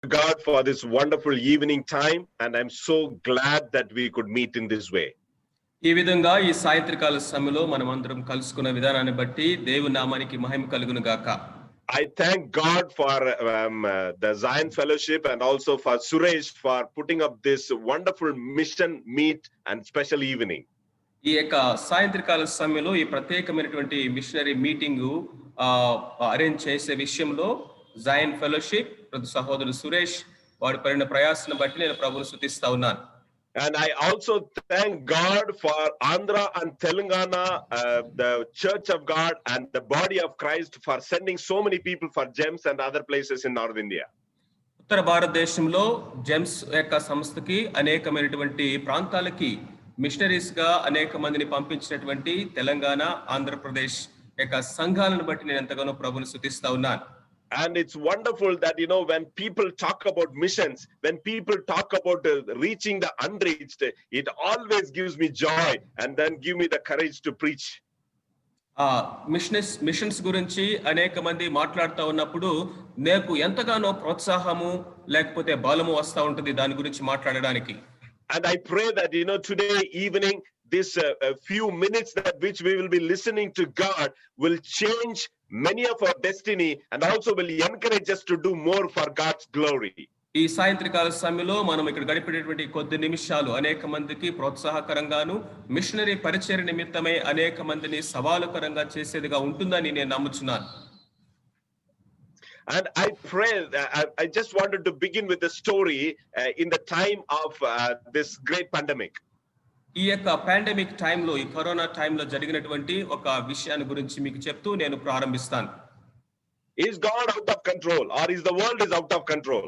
God for this wonderful evening time, and I'm so glad that we could meet in this way. ఈ విధంగా ఈ సాయంత్రకాల సమయంలో మనమందరం కలుసుకున్న విధానాన్ని బట్టి దేవుని నామానికి మహిమ కలుగును గాక. I thank God for the Zion Fellowship and also for Suresh for putting up this wonderful mission meet and special evening. ఈ యొక్క సాయంత్రకాల సమయంలో ఈ ప్రత్యేకమైనటువంటి మిషనరీ మీటింగ్ అరేంజ్ చేసే విషయంలో జాయన్ ఫెలోషిప్ సహోదరుడు సురేష్ వాడి పడిన ప్రయాసను బట్టి నేను ప్రభువును స్తుతిస్తా ఉన్నాను. And I also thank God for Andhra and Telangana, the Church of God and the body of Christ for sending so many people for GEMS and other places in North India. ఉత్తర భారతదేశంలో Gems యొక్క సంస్థకి అనేకమైనటువంటి ప్రాంతాలకి machineries గా అనేక మందిని పంపించినటువంటి తెలంగాణ, ఆంధ్రప్రదేశ్ యొక్క సంఘాలను బట్టి నేను ఎంతగానో ప్రభువును స్తుతిస్తా ఉన్నాను. And it's wonderful that, when people talk about missions, when people talk about reaching the unreached, it always gives me joy and then give me the courage to preach. Machines గురించి అనేక మంది మాట్లాడుతూ ఉన్నప్పుడు నాకు ఎంతగానో ప్రోత్సాహము లేకపోతే బలము వస్తూ ఉంటుంది దాని గురించి మాట్లాడడానికి. And I pray that, today evening, this few minutes that which we will be listening to God will change many of our destiny and also will encourage us to do more for God's glory. ఈ సాయంత్రకాల సమయంలో మనం ఇక్కడ గడిపేటటువంటి కొద్ది నిమిషాలు అనేక మందికి ప్రోత్సాహకరంగాను machinery పరిచర్య నిమిత్తమై అనేక మందిని సవాలుకరంగా చేసేదిగా ఉంటుందని నేను నమ్ముచున్నాను. And I pray that I just wanted to begin with the story in the time of this great pandemic. ఈ యొక్క పాండమిక్ టైంలో ఈ కరోనా టైంలో జరిగినటువంటి ఒక విషయాన్ని గురించి మీకు చెప్తూ నేను ప్రారంభిస్తాను. Is God out of control or is the world is out of control?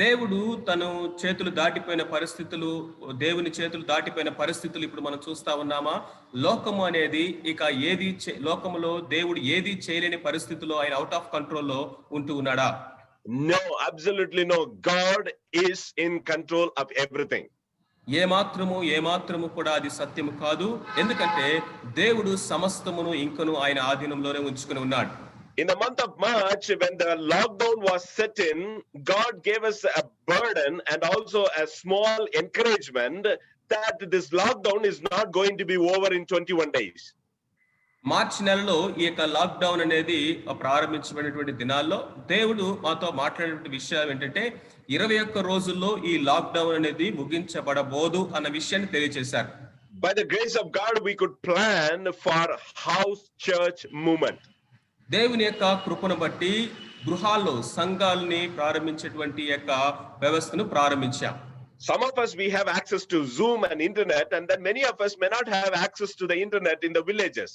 దేవుడు తను చేతులు దాటిపోయిన పరిస్థితులు, దేవుని చేతులు దాటిపోయిన పరిస్థితులు ఇప్పుడు మనం చూస్తా ఉన్నామా? లోకము అనేది ఇక లోకములో దేవుడు ఏది చేయలేని పరిస్థితుల్లో ఆయన అవుట్ ఆఫ్ కంట్రోల్లో ఉంటూ ఉన్నాడా? No, absolutely no. God is in control of everything. ఏమాత్రము కూడా అది సత్యము కాదు. ఎందుకంటే దేవుడు సమస్తమును ఇంకను ఆయన ఆధీనంలోనే ఉంచుకుని ఉన్నాడు. In the month of March, when the lockdown was set in, God gave us a burden and also a small encouragement that this lockdown is not going to be over in 21 days. మార్చి నెలలో ఈ యొక్క lockdown అనేది ప్రారంభించబడినటువంటి దినాల్లో దేవుడు మాతో మాట్లాడిన విషయం ఏంటంటే 21 రోజుల్లో ఈ లాక్డౌన్ అనేది ముగించబడబోదు అన్న విషయాన్ని తెలియజేశారు. By the grace of God, we could plan for house church movement. దేవుని యొక్క కృపను బట్టి గృహాల్లో సంఘాలని ప్రారంభించేటువంటి యొక్క వ్యవస్థను ప్రారంభించాం. Some of us, we have access to Zoom and internet, and then many of us may not have access to the internet in the villages.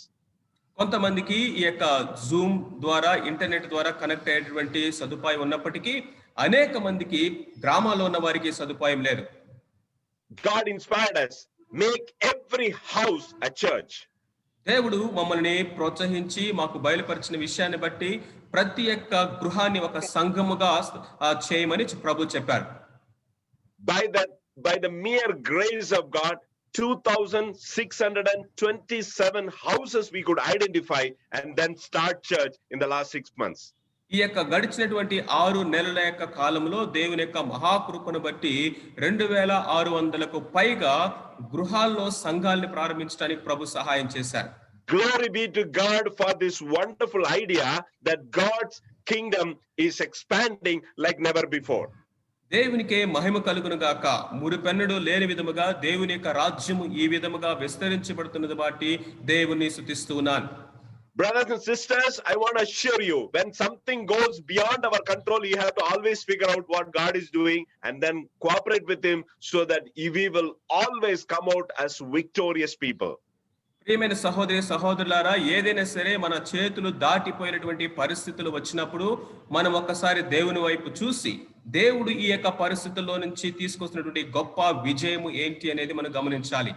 కొంతమందికి ఈ యొక్క జూమ్ ద్వారా ఇంటర్నెట్ ద్వారా కనెక్ట్ అయ్యేటువంటి సదుపాయం ఉన్నప్పటికీ అనేక మందికి గ్రామాల్లో ఉన్న వారికి సదుపాయం లేదు. God inspired us, make every house a church. దేవుడు మమ్మల్ని ప్రోత్సహించి మాకు బయలుపరిచిన విషయాన్ని బట్టి ప్రతి ఒక్క గృహాన్ని ఒక సంఘముగా చేయమని ప్రభు చెప్పారు. By the mere grace of God, 2,627 houses we could identify and then start church in the last 6 months. ఈ యొక్క గడిచినటువంటి 6 నెలల యొక్క కాలంలో దేవుని యొక్క మహాకృపను బట్టి 2,600కు పైగా గృహాల్లో సంఘాలను ప్రారంభించడానికి ప్రభు సహాయం చేశారు. Glory be to God for this wonderful idea that God's kingdom is expanding like never before. దేవునికే మహిమ కలుగును గాక. మురిపెన్నడు లేని విధముగా దేవుని యొక్క రాజ్యము ఈ విధముగా విస్తరించబడుతున్నది బట్టి దేవుని స్తుతిస్తూ ఉన్నాను. Brothers and sisters, I want to assure you, when something goes beyond our control, you have to always figure out what God is doing and then cooperate with Him so that we will always come out as victorious people. ప్రియమైన సహోదరులారా, ఏదైనా సరే మన చేతులు దాటిపోయినటువంటి పరిస్థితులు వచ్చినప్పుడు మనం ఒక్కసారి దేవుని వైపు చూసి దేవుడు ఈ యొక్క పరిస్థితుల్లో నుంచి తీసుకొస్తున్నటువంటి గొప్ప విజయము ఏంటి అనేది మనం గమనించాలి.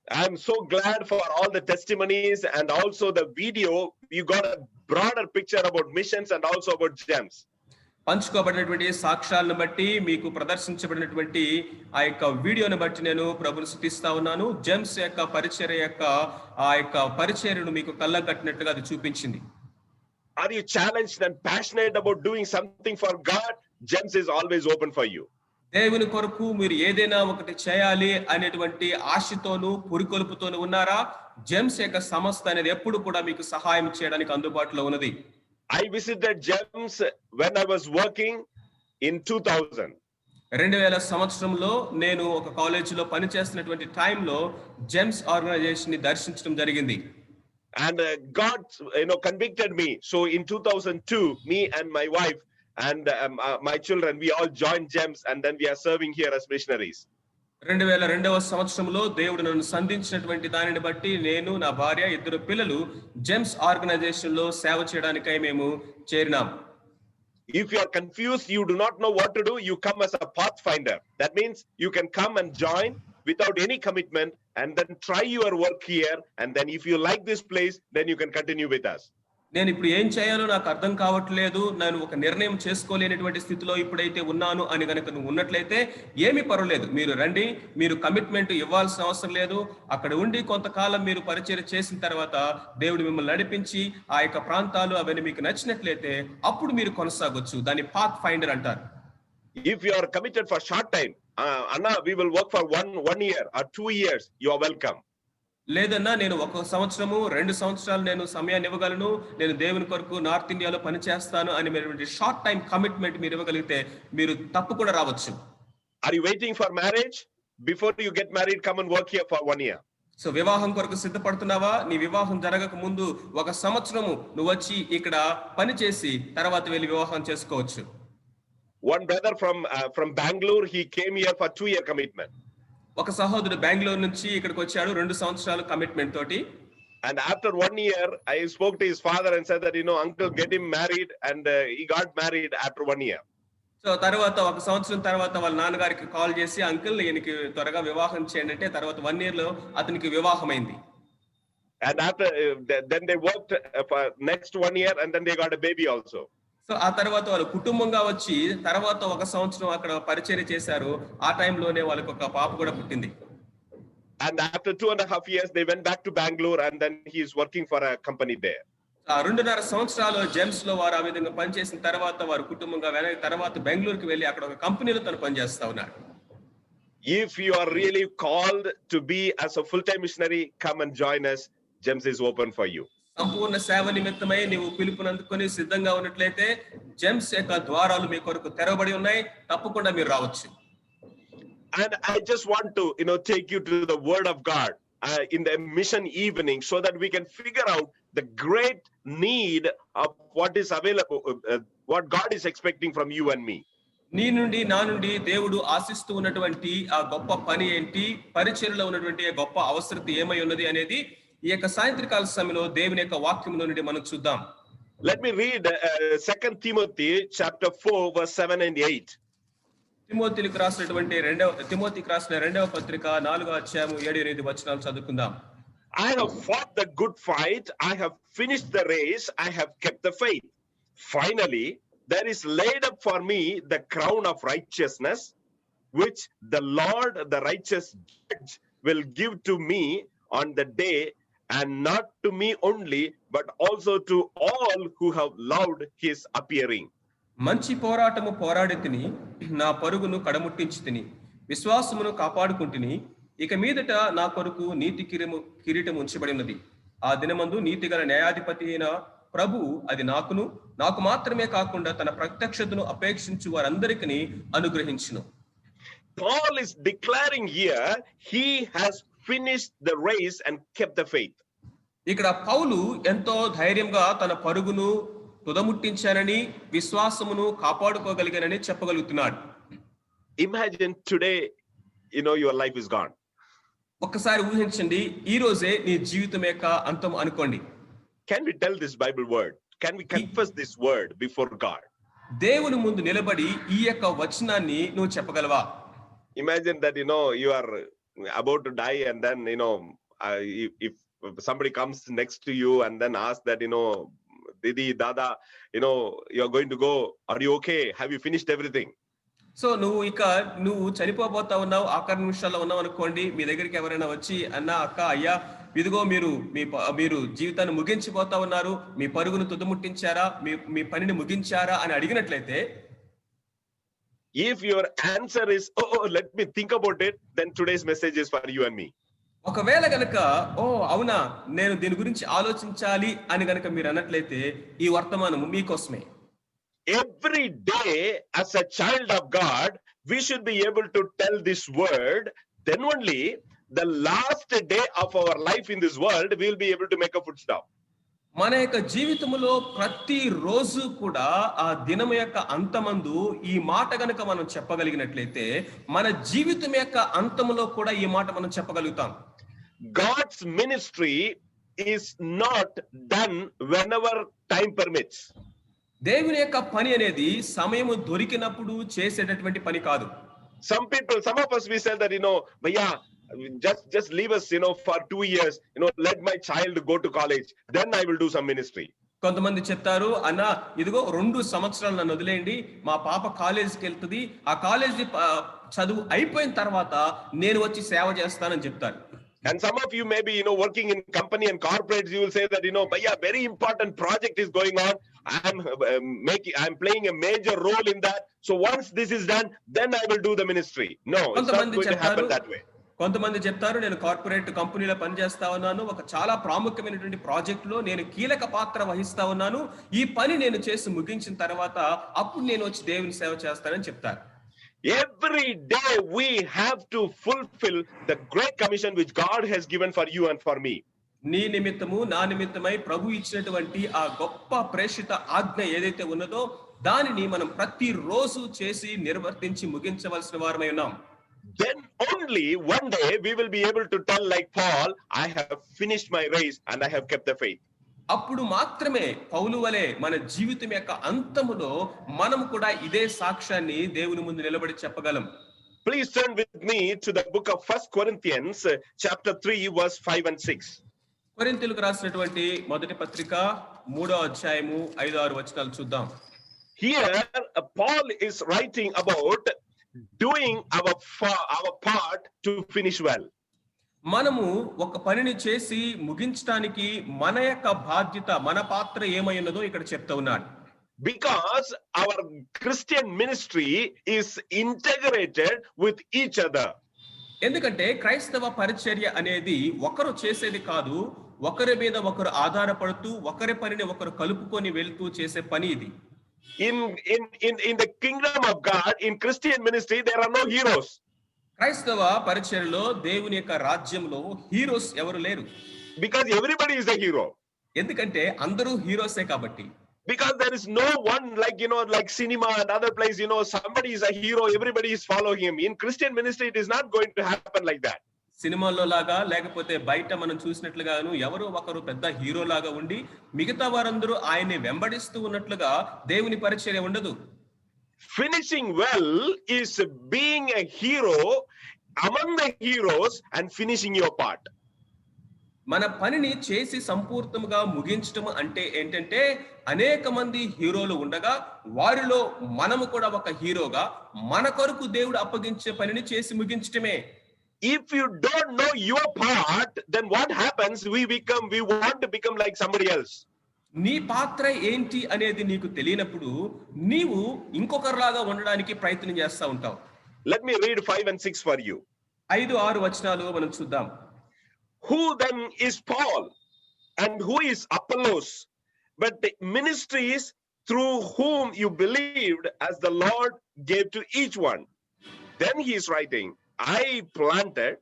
I'm so glad for all the testimonies and also the video. You got a broader picture about missions and also about GEMS. పంచుకోబడినటువంటి సాక్ష్యాలను బట్టి మీకు ప్రదర్శించబడినటువంటి ఆ యొక్క వీడియోని బట్టి నేను ప్రభువుని స్తుతిస్తా ఉన్నాను. జెమ్స్ యొక్క పరిచర్య యొక్క ఆ యొక్క పరిచర్యను మీకు కళ్ళకు కట్టినట్టుగా అది చూపించింది. Are you challenged and passionate about doing something for God? GEMS is always open for you. దేవుని కొరకు మీరు ఏదైనా ఒకటి చేయాలి అనేటువంటి ఆశతోను పురికొల్పుతోను ఉన్నారా? జెమ్స్ యొక్క సంస్థ అనేది ఎప్పుడు కూడా మీకు సహాయం చేయడానికి అందుబాటులో ఉన్నది. I visited GEMS when I was working in 2000. 2000 సంవత్సరంలో నేను ఒక కాలేజీలో పనిచేస్తున్నటువంటి టైంలో జెమ్స్ ఆర్గనైజేషన్ ని దర్శించడం జరిగింది. And God, convicted me. So in 2002, me and my wife and my children, we all joined GEMS, and then we are serving here as missionaries. 2002వ సంవత్సరంలో దేవుడు నన్ను సంధించినటువంటి దానిని బట్టి నేను, నా భార్య, ఇద్దరు పిల్లలు జెమ్స్ ఆర్గనైజేషన్ లో సేవ చేయడానికై మేము చేరినాం. If you are confused, you do not know what to do, you come as a pathfinder. That means you can come and join without any commitment and then try your work here, and then if you like this place, then you can continue with us. నేను ఇప్పుడు ఏం చేయాలో నాకు అర్థం కావట్లేదు, నేను ఒక నిర్ణయం చేసుకోలేనటువంటి స్థితిలో ఇప్పుడైతే ఉన్నాను అని కనుక నువ్వు ఉన్నట్లయితే ఏమీ పర్వాలేదు, మీరు రండి, మీరు కమిట్మెంట్ ఇవ్వాల్సిన అవసరం లేదు. అక్కడ ఉండి కొంతకాలం మీరు పరిచయం చేసిన తర్వాత దేవుడు మిమ్మల్ని నడిపించి ఆ యొక్క ప్రాంతాలు అవన్నీ మీకు నచ్చినట్లయితే అప్పుడు మీరు కొనసాగొచ్చు. దాన్ని పాత్ ఫైండర్ అంటారు. If you are committed for short time, Anna, we will work for one year or 2 years, you are welcome. లేదన్నా నేను 1 సంవత్సరము 2 సంవత్సరాలు నేను సమయాన్ని ఇవ్వగలను, నేను దేవుని కొరకు నార్త్ ఇండియాలో పనిచేస్తాను అని మీరు షార్ట్ టైం కమిట్మెంట్ మీరు ఇవ్వగలిగితే మీరు తప్పకుండా రావచ్చు. Are you waiting for marriage? Before you get married, come and work here for 1 year. So వివాహం కొరకు సిద్ధపడుతున్నావా? నీ వివాహం జరగక ముందు 1 సంవత్సరము నువ్వు వచ్చి ఇక్కడ పని చేసి తర్వాత వెళ్ళి వివాహం చేసుకోవచ్చు. One brother from Bangalore, he came here for 2-year commitment. ఒక సహోదరుడు బెంగళూరు నుంచి ఇక్కడికి వచ్చాడు 2 సంవత్సరాల కమిట్మెంట్ తోటి. And after 1 year, I spoke to his father and said that, uncle, get him married, and he got married after 1 year. So తర్వాత 1 సంవత్సరం తర్వాత వాళ్ళ నాన్నగారికి కాల్ చేసి, అంకుల్ ఈయనకి త్వరగా వివాహం చేయండి అంటే తర్వాత 1 year లో అతనికి వివాహమైంది. And after then they worked for next 1 year, and then they got a baby also. So ఆ తర్వాత వాళ్ళు కుటుంబంగా వచ్చి తర్వాత 1 సంవత్సరం అక్కడ పరిచర్య చేశారు. ఆ టైంలోనే వాళ్ళకి ఒక పాప కూడా పుట్టింది. And after 2.5 years, they went back to Bangalore, and then he is working for a company there. ఆ 2.5 సంవత్సరాలు జెమ్స్ లో వారు ఆ విధంగా పనిచేసిన తర్వాత వారు కుటుంబంగా తర్వాత బెంగళూరుకి వెళ్ళి అక్కడ ఒక కంపెనీలో తను పనిచేస్తా ఉన్నాడు. If you are really called to be as a full-time missionary, come and join us. GEMS is open for you. సంపూర్ణ సేవ నిమిత్తమై నీవు పిలుపునందుకొని సిద్ధంగా ఉన్నట్లయితే జెమ్స్ యొక్క ద్వారాలు మీ కొరకు తెరవబడి ఉన్నాయి. తప్పకుండా మీరు రావచ్చు. And I just want to, take you to the Word of God in the mission evening, so that we can figure out the great need of what is available, what God is expecting from you and me. నీ నుండి నా నుండి దేవుడు ఆశిస్తూ ఉన్నటువంటి ఆ గొప్ప పని ఏంటి, పరిచర్యలో ఉన్నటువంటి గొప్ప అవసరత ఏమై ఉన్నది అనేది ఈ యొక్క సాయంత్రకాల సమయంలో దేవుని యొక్క వాక్యములో నుండి మనం చూద్దాం. Let me read 2 Timothy chapter 4 verse 7 and 8. తిమోతికి రాసిన 2వ పత్రిక 4వ అధ్యాయము 7-8 వచనాలు చదువుకుందాం. I have fought the good fight, I have finished the race, I have kept the faith. Finally, there is laid up for me the crown of righteousness, which the Lord, the righteous judge, will give to me on the day, and not to me only, but also to all who have loved his appearing. మంచి పోరాటము పోరాడితిని, నా పరుగును కడముట్టించితిని, విశ్వాసమును కాపాడుకుంటుని, ఇక మీదట నా కొరకు నీతి కిరీటం ఉంచబడి ఉన్నది. ఆ దినమందు నీతిగల న్యాయాధిపతి అయిన ప్రభువు అది నాకు మాత్రమే కాకుండా తన ప్రత్యక్షతను అపేక్షించు వారందరికీ అనుగ్రహించును. Paul is declaring here he has finished the race and kept the faith. ఇక్కడ పౌలు ఎంతో ధైర్యంగా తన పరుగును తుదముట్టించానని, విశ్వాసమును కాపాడుకోగలిగానని చెప్పగలుగుతున్నాడు. Imagine today, your life is gone. ఒక్కసారి ఊహించండి, ఈ రోజే నీ జీవితం యొక్క అంతం అనుకోండి. Can we tell this Bible word? Can we confess this word before God? దేవుని ముందు నిలబడి ఈ యొక్క వచనాన్ని నువ్వు చెప్పగలవా? Imagine that you are about to die, and then if somebody comes next to you and then asks that Didi, Dada, you are going to go, are you okay? Have you finished everything? So నువ్వు చనిపోబోతా ఉన్నావు, ఆఖరి నిమిషాల్లో ఉన్నావు అనుకోండి. మీ దగ్గరికి ఎవరైనా వచ్చి అన్న, అక్క, అయ్యా, ఇదిగో మీరు జీవితాన్ని ముగించిపోతా ఉన్నారు, మీ పరుగును తుదముట్టించారా, మీ పనిని ముగించారా అని అడిగినట్లయితే If your answer is, oh, let me think about it, then today's message is for you and me. ఒకవేళ గనక ఓ అవునా నేను దీని గురించి ఆలోచించాలి అని గనక మీరు అన్నట్లయితే ఈ వర్తమానము మీకోసమే. Every day as a child of God, we should be able to tell this word. Then only the last day of our life in this world, we will be able to make a footstep. మన యొక్క జీవితంలో ప్రతి రోజు కూడా ఆ దినం యొక్క అంతమందు ఈ మాట గనక మనం చెప్పగలిగినట్లయితే మన జీవితం యొక్క అంతములో కూడా ఈ మాట మనం చెప్పగలుగుతాం. God's ministry is not done whenever time permits. దేవుని యొక్క పని అనేది సమయము దొరికినప్పుడు చేసేటటువంటి పని కాదు. Some of us, we said that, Bhaiya, just leave us, for 2 years, let my child go to college, then I will do some ministry. కొంతమంది చెప్తారు, అన్న ఇదిగో 2 సంవత్సరాలు నన్ను వదిలేయండి, మా పాప కాలేజీకి వెళ్తుంది, ఆ కాలేజీ చదువు అయిపోయిన తర్వాత నేను వచ్చి సేవ చేస్తానని చెప్తారు. And some of you may be, working in company and corporates, you will say that, Bhaiya, very important project is going on. I'm playing a major role in that. So once this is done, then I will do the ministry. No, it's not going to happen that way. కొంతమంది చెప్తారు, నేను corporate కంపెనీలో పనిచేస్తా ఉన్నాను, ఒక చాలా ప్రాముఖ్యమైనటువంటి project లో నేను కీలక పాత్ర వహిస్తా ఉన్నాను, ఈ పని నేను చేసి ముగించిన తర్వాత అప్పుడు నేను వచ్చి దేవుని సేవ చేస్తానని చెప్తారు. Every day we have to fulfill the great commission which God has given for you and for me. నీ నిమిత్తము నా నిమిత్తమై ప్రభు ఇచ్చినటువంటి ఆ గొప్ప ప్రేషిత ఆజ్ఞ ఏదైతే ఉన్నదో దానిని మనం ప్రతి రోజు చేసి నిర్వర్తించి ముగించవలసిన వారమై ఉన్నాం. Then only one day we will be able to tell like Paul, I have finished my race and I have kept the faith. అప్పుడు మాత్రమే పౌలు వలె మన జీవితం యొక్క అంతములో మనం కూడా ఇదే సాక్ష్యాన్ని దేవుని ముందు నిలబడి చెప్పగలం. Please turn with me to the book of 1 Corinthians chapter 3 verse 5 and 6. కొరింథీయులకు రాసినటువంటి మొదటి పత్రిక 3వ అధ్యాయము 5-6 వచనాలు చూద్దాం. Here Paul is writing about doing our part to finish well. మనము ఒక పనిని చేసి ముగించడానికి మన యొక్క బాధ్యత, మన పాత్ర ఏమై ఉన్నదో ఇక్కడ చెప్తా ఉన్నాడు. Because our Christian ministry is integrated with each other. ఎందుకంటే క్రైస్తవ పరిచర్య అనేది ఒకరు చేసేది కాదు, ఒకరి మీద ఒకరు ఆధారపడుతూ ఒకరి పనిని ఒకరు కలుపుకొని వెళ్తూ చేసే పని ఇది. In the kingdom of God, in Christian ministry, there are no heroes. క్రైస్తవ పరిచర్యలో దేవుని యొక్క రాజ్యంలో హీరోస్ ఎవరు లేరు. Because everybody is a hero. ఎందుకంటే అందరూ హీరోసే కాబట్టి. Because there is no one like cinema and other place, somebody is a hero, everybody is following him. In Christian ministry, it is not going to happen like that. సినిమాల్లో లాగా లేకపోతే బయట మనం చూసినట్లుగాను ఎవరో ఒకరు పెద్ద హీరో లాగా ఉండి మిగతా వారందరూ ఆయన్ని వెంబడిస్తూ ఉన్నట్లుగా దేవుని పరిచర్య ఉండదు. Finishing well is being a hero among the heroes and finishing your part. మన పనిని చేసి సంపూర్ణంగా ముగించటం అంటే ఏంటంటే అనేక మంది హీరోలు ఉండగా వారిలో మనము కూడా ఒక హీరోగా మన కొరకు దేవుడు అప్పగించే పనిని చేసి ముగించటమే. If you don't know your part, then what happens? We want to become like somebody else. నీ పాత్ర ఏంటి అనేది నీకు తెలియనప్పుడు నీవు ఇంకొకరిలాగా ఉండడానికి ప్రయత్నం చేస్తా ఉంటావు. Let me read 5 and 6 for you. 5-6 వచనాలు మనం చూద్దాం. Who then is Paul and who is Apollos, but the ministries through whom you believed, as the Lord gave to each one. Then he is writing, I planted,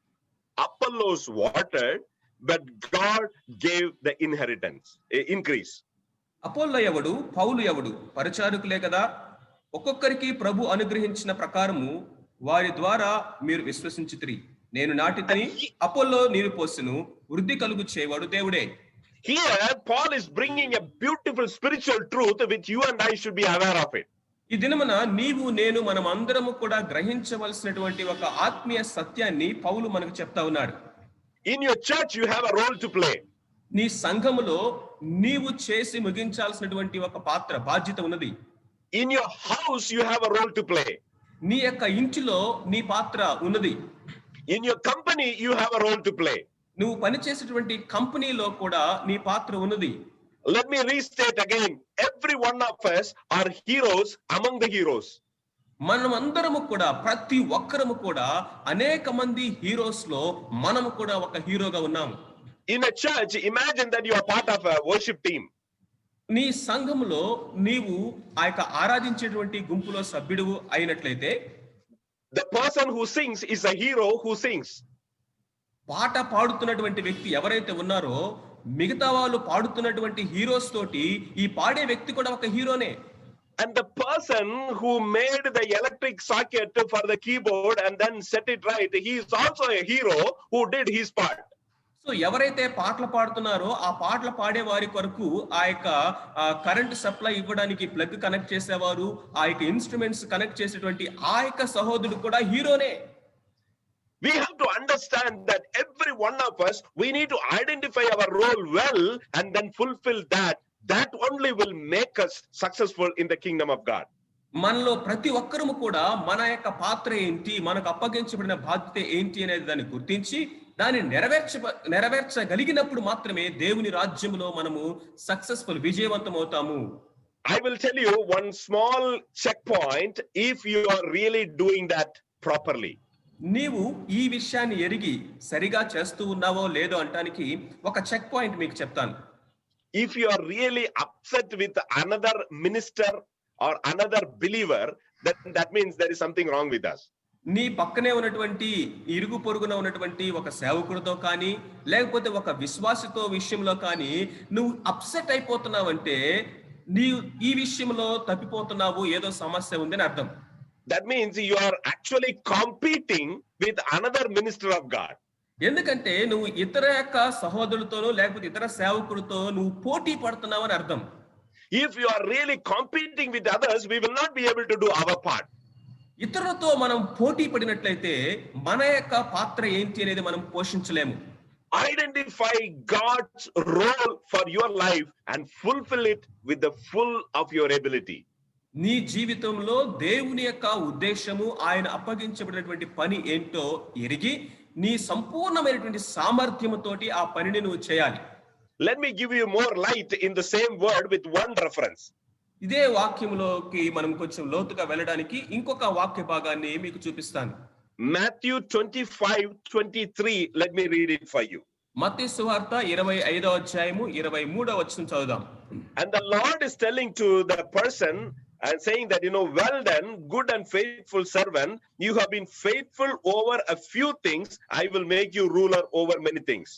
Apollos watered, but God gave the increase. Apollo ఎవడు, పౌలు ఎవడు, పరిచారకులే కదా. ఒక్కొక్కరికి ప్రభు అనుగ్రహించిన ప్రకారము వారి ద్వారా మీరు విశ్వసించితిరి. నేను నాటితిని, అపోల్లో నీరు పోసెను, వృద్ధి కలుగు చేయవాడు దేవుడే. Here Paul is bringing a beautiful spiritual truth which you and I should be aware of it. ఈ దినమున నీవు నేను మనం అందరము కూడా గ్రహించవలసినటువంటి ఒక ఆత్మీయ సత్యాన్ని పౌలు మనకు చెప్తా ఉన్నాడు. In your church you have a role to play. నీ సంఘములో నీవు చేసి ముగించాల్సినటువంటి ఒక పాత్ర, బాధ్యత ఉన్నది. In your house you have a role to play. నీ యొక్క ఇంటిలో నీ పాత్ర ఉన్నది. In your company you have a role to play. నువ్వు పనిచేసేటువంటి కంపెనీలో కూడా నీ పాత్ర ఉన్నది. Let me restate again. Every one of us are heroes among the heroes. మనమందరము కూడా ప్రతి ఒక్కరము కూడా అనేక మంది హీరోస్ లో మనము కూడా ఒక హీరోగా ఉన్నాము. In a church, imagine that you are part of a worship team. నీ సంఘములో నీవు ఆ యొక్క ఆరాధించేటువంటి గుంపులో సభ్యుడు అయినట్లయితే The person who sings is a hero who sings. పాట పాడుతున్నటువంటి వ్యక్తి ఎవరైతే ఉన్నారో మిగతా వాళ్ళు పాడుతున్నటువంటి హీరోస్ తోటి ఈ పాడే వ్యక్తి కూడా ఒక హీరోనే. And the person who made the electric socket for the keyboard and then set it right, he is also a hero who did his part. So ఎవరైతే పాటలు పాడుతున్నారో ఆ పాటలు పాడే వారి కొరకు ఆ యొక్క కరెంట్ సప్లై ఇవ్వడానికి ప్లగ్ కనెక్ట్ చేసేవారు, ఆ యొక్క ఇన్స్ట్రుమెంట్స్ కనెక్ట్ చేసేటువంటి ఆ యొక్క సహోదరుడు కూడా హీరోనే. We have to understand that every one of us, we need to identify our role well and then fulfill that. That only will make us successful in the kingdom of God. మనలో ప్రతి ఒక్కరము కూడా మన యొక్క పాత్ర ఏంటి, మనకు అప్పగించబడిన బాధ్యత ఏంటి అనేది దాన్ని గుర్తించి దాన్ని నెరవేర్చగలిగినప్పుడు మాత్రమే దేవుని రాజ్యంలో మనము సక్సెస్ఫుల్ విజయవంతం అవుతాము. I will tell you one small checkpoint if you are really doing that properly. నీవు ఈ విషయాన్ని ఎరిగి సరిగా చేస్తూ ఉన్నావో లేదో అంటానికి ఒక చెక్ పాయింట్ మీకు చెప్తాను. If you are really upset with another minister or another believer, that means there is something wrong with us. నీ పక్కనే ఉన్నటువంటి ఇరుగు పొరుగున ఉన్నటువంటి ఒక సేవకుడితో కానీ లేకపోతే ఒక విశ్వాసితో విషయంలో కానీ నువ్వు అప్సెట్ అయిపోతున్నావంటే నీవు ఈ విషయంలో తప్పిపోతున్నావు, ఏదో సమస్య ఉందని అర్థం. That means you are actually competing with another minister of God. ఎందుకంటే నువ్వు ఇతర యొక్క సహోదరులతోనో లేకపోతే ఇతర సేవకుడితో నువ్వు పోటీ పడుతున్నావు అని అర్థం. If you are really competing with others, we will not be able to do our part. ఇతరులతో మనం పోటీ పడినట్లయితే మన యొక్క పాత్ర ఏంటి అనేది మనం పోషించలేము. Identify God's role for your life and fulfill it with the full of your ability. నీ జీవితంలో దేవుని యొక్క ఉద్దేశము, ఆయన అప్పగించబడినటువంటి పని ఏంటో ఎరిగి నీ సంపూర్ణమైనటువంటి సామర్థ్యముతోటి ఆ పనిని నువ్వు చేయాలి. Let me give you more light in the same word with one reference. ఇదే వాక్యములోకి మనం కొంచెం లోతుగా వెళ్ళడానికి ఇంకొక వాక్య భాగాన్ని మీకు చూపిస్తాను. Matthew 25:23. Let me read it for you. మత్తయి సువార్త 25వ అధ్యాయము 23వ వచనం చదువుదాం. And the Lord is telling to the person and saying that, well done, good and faithful servant, you have been faithful over a few things, I will make you ruler over many things.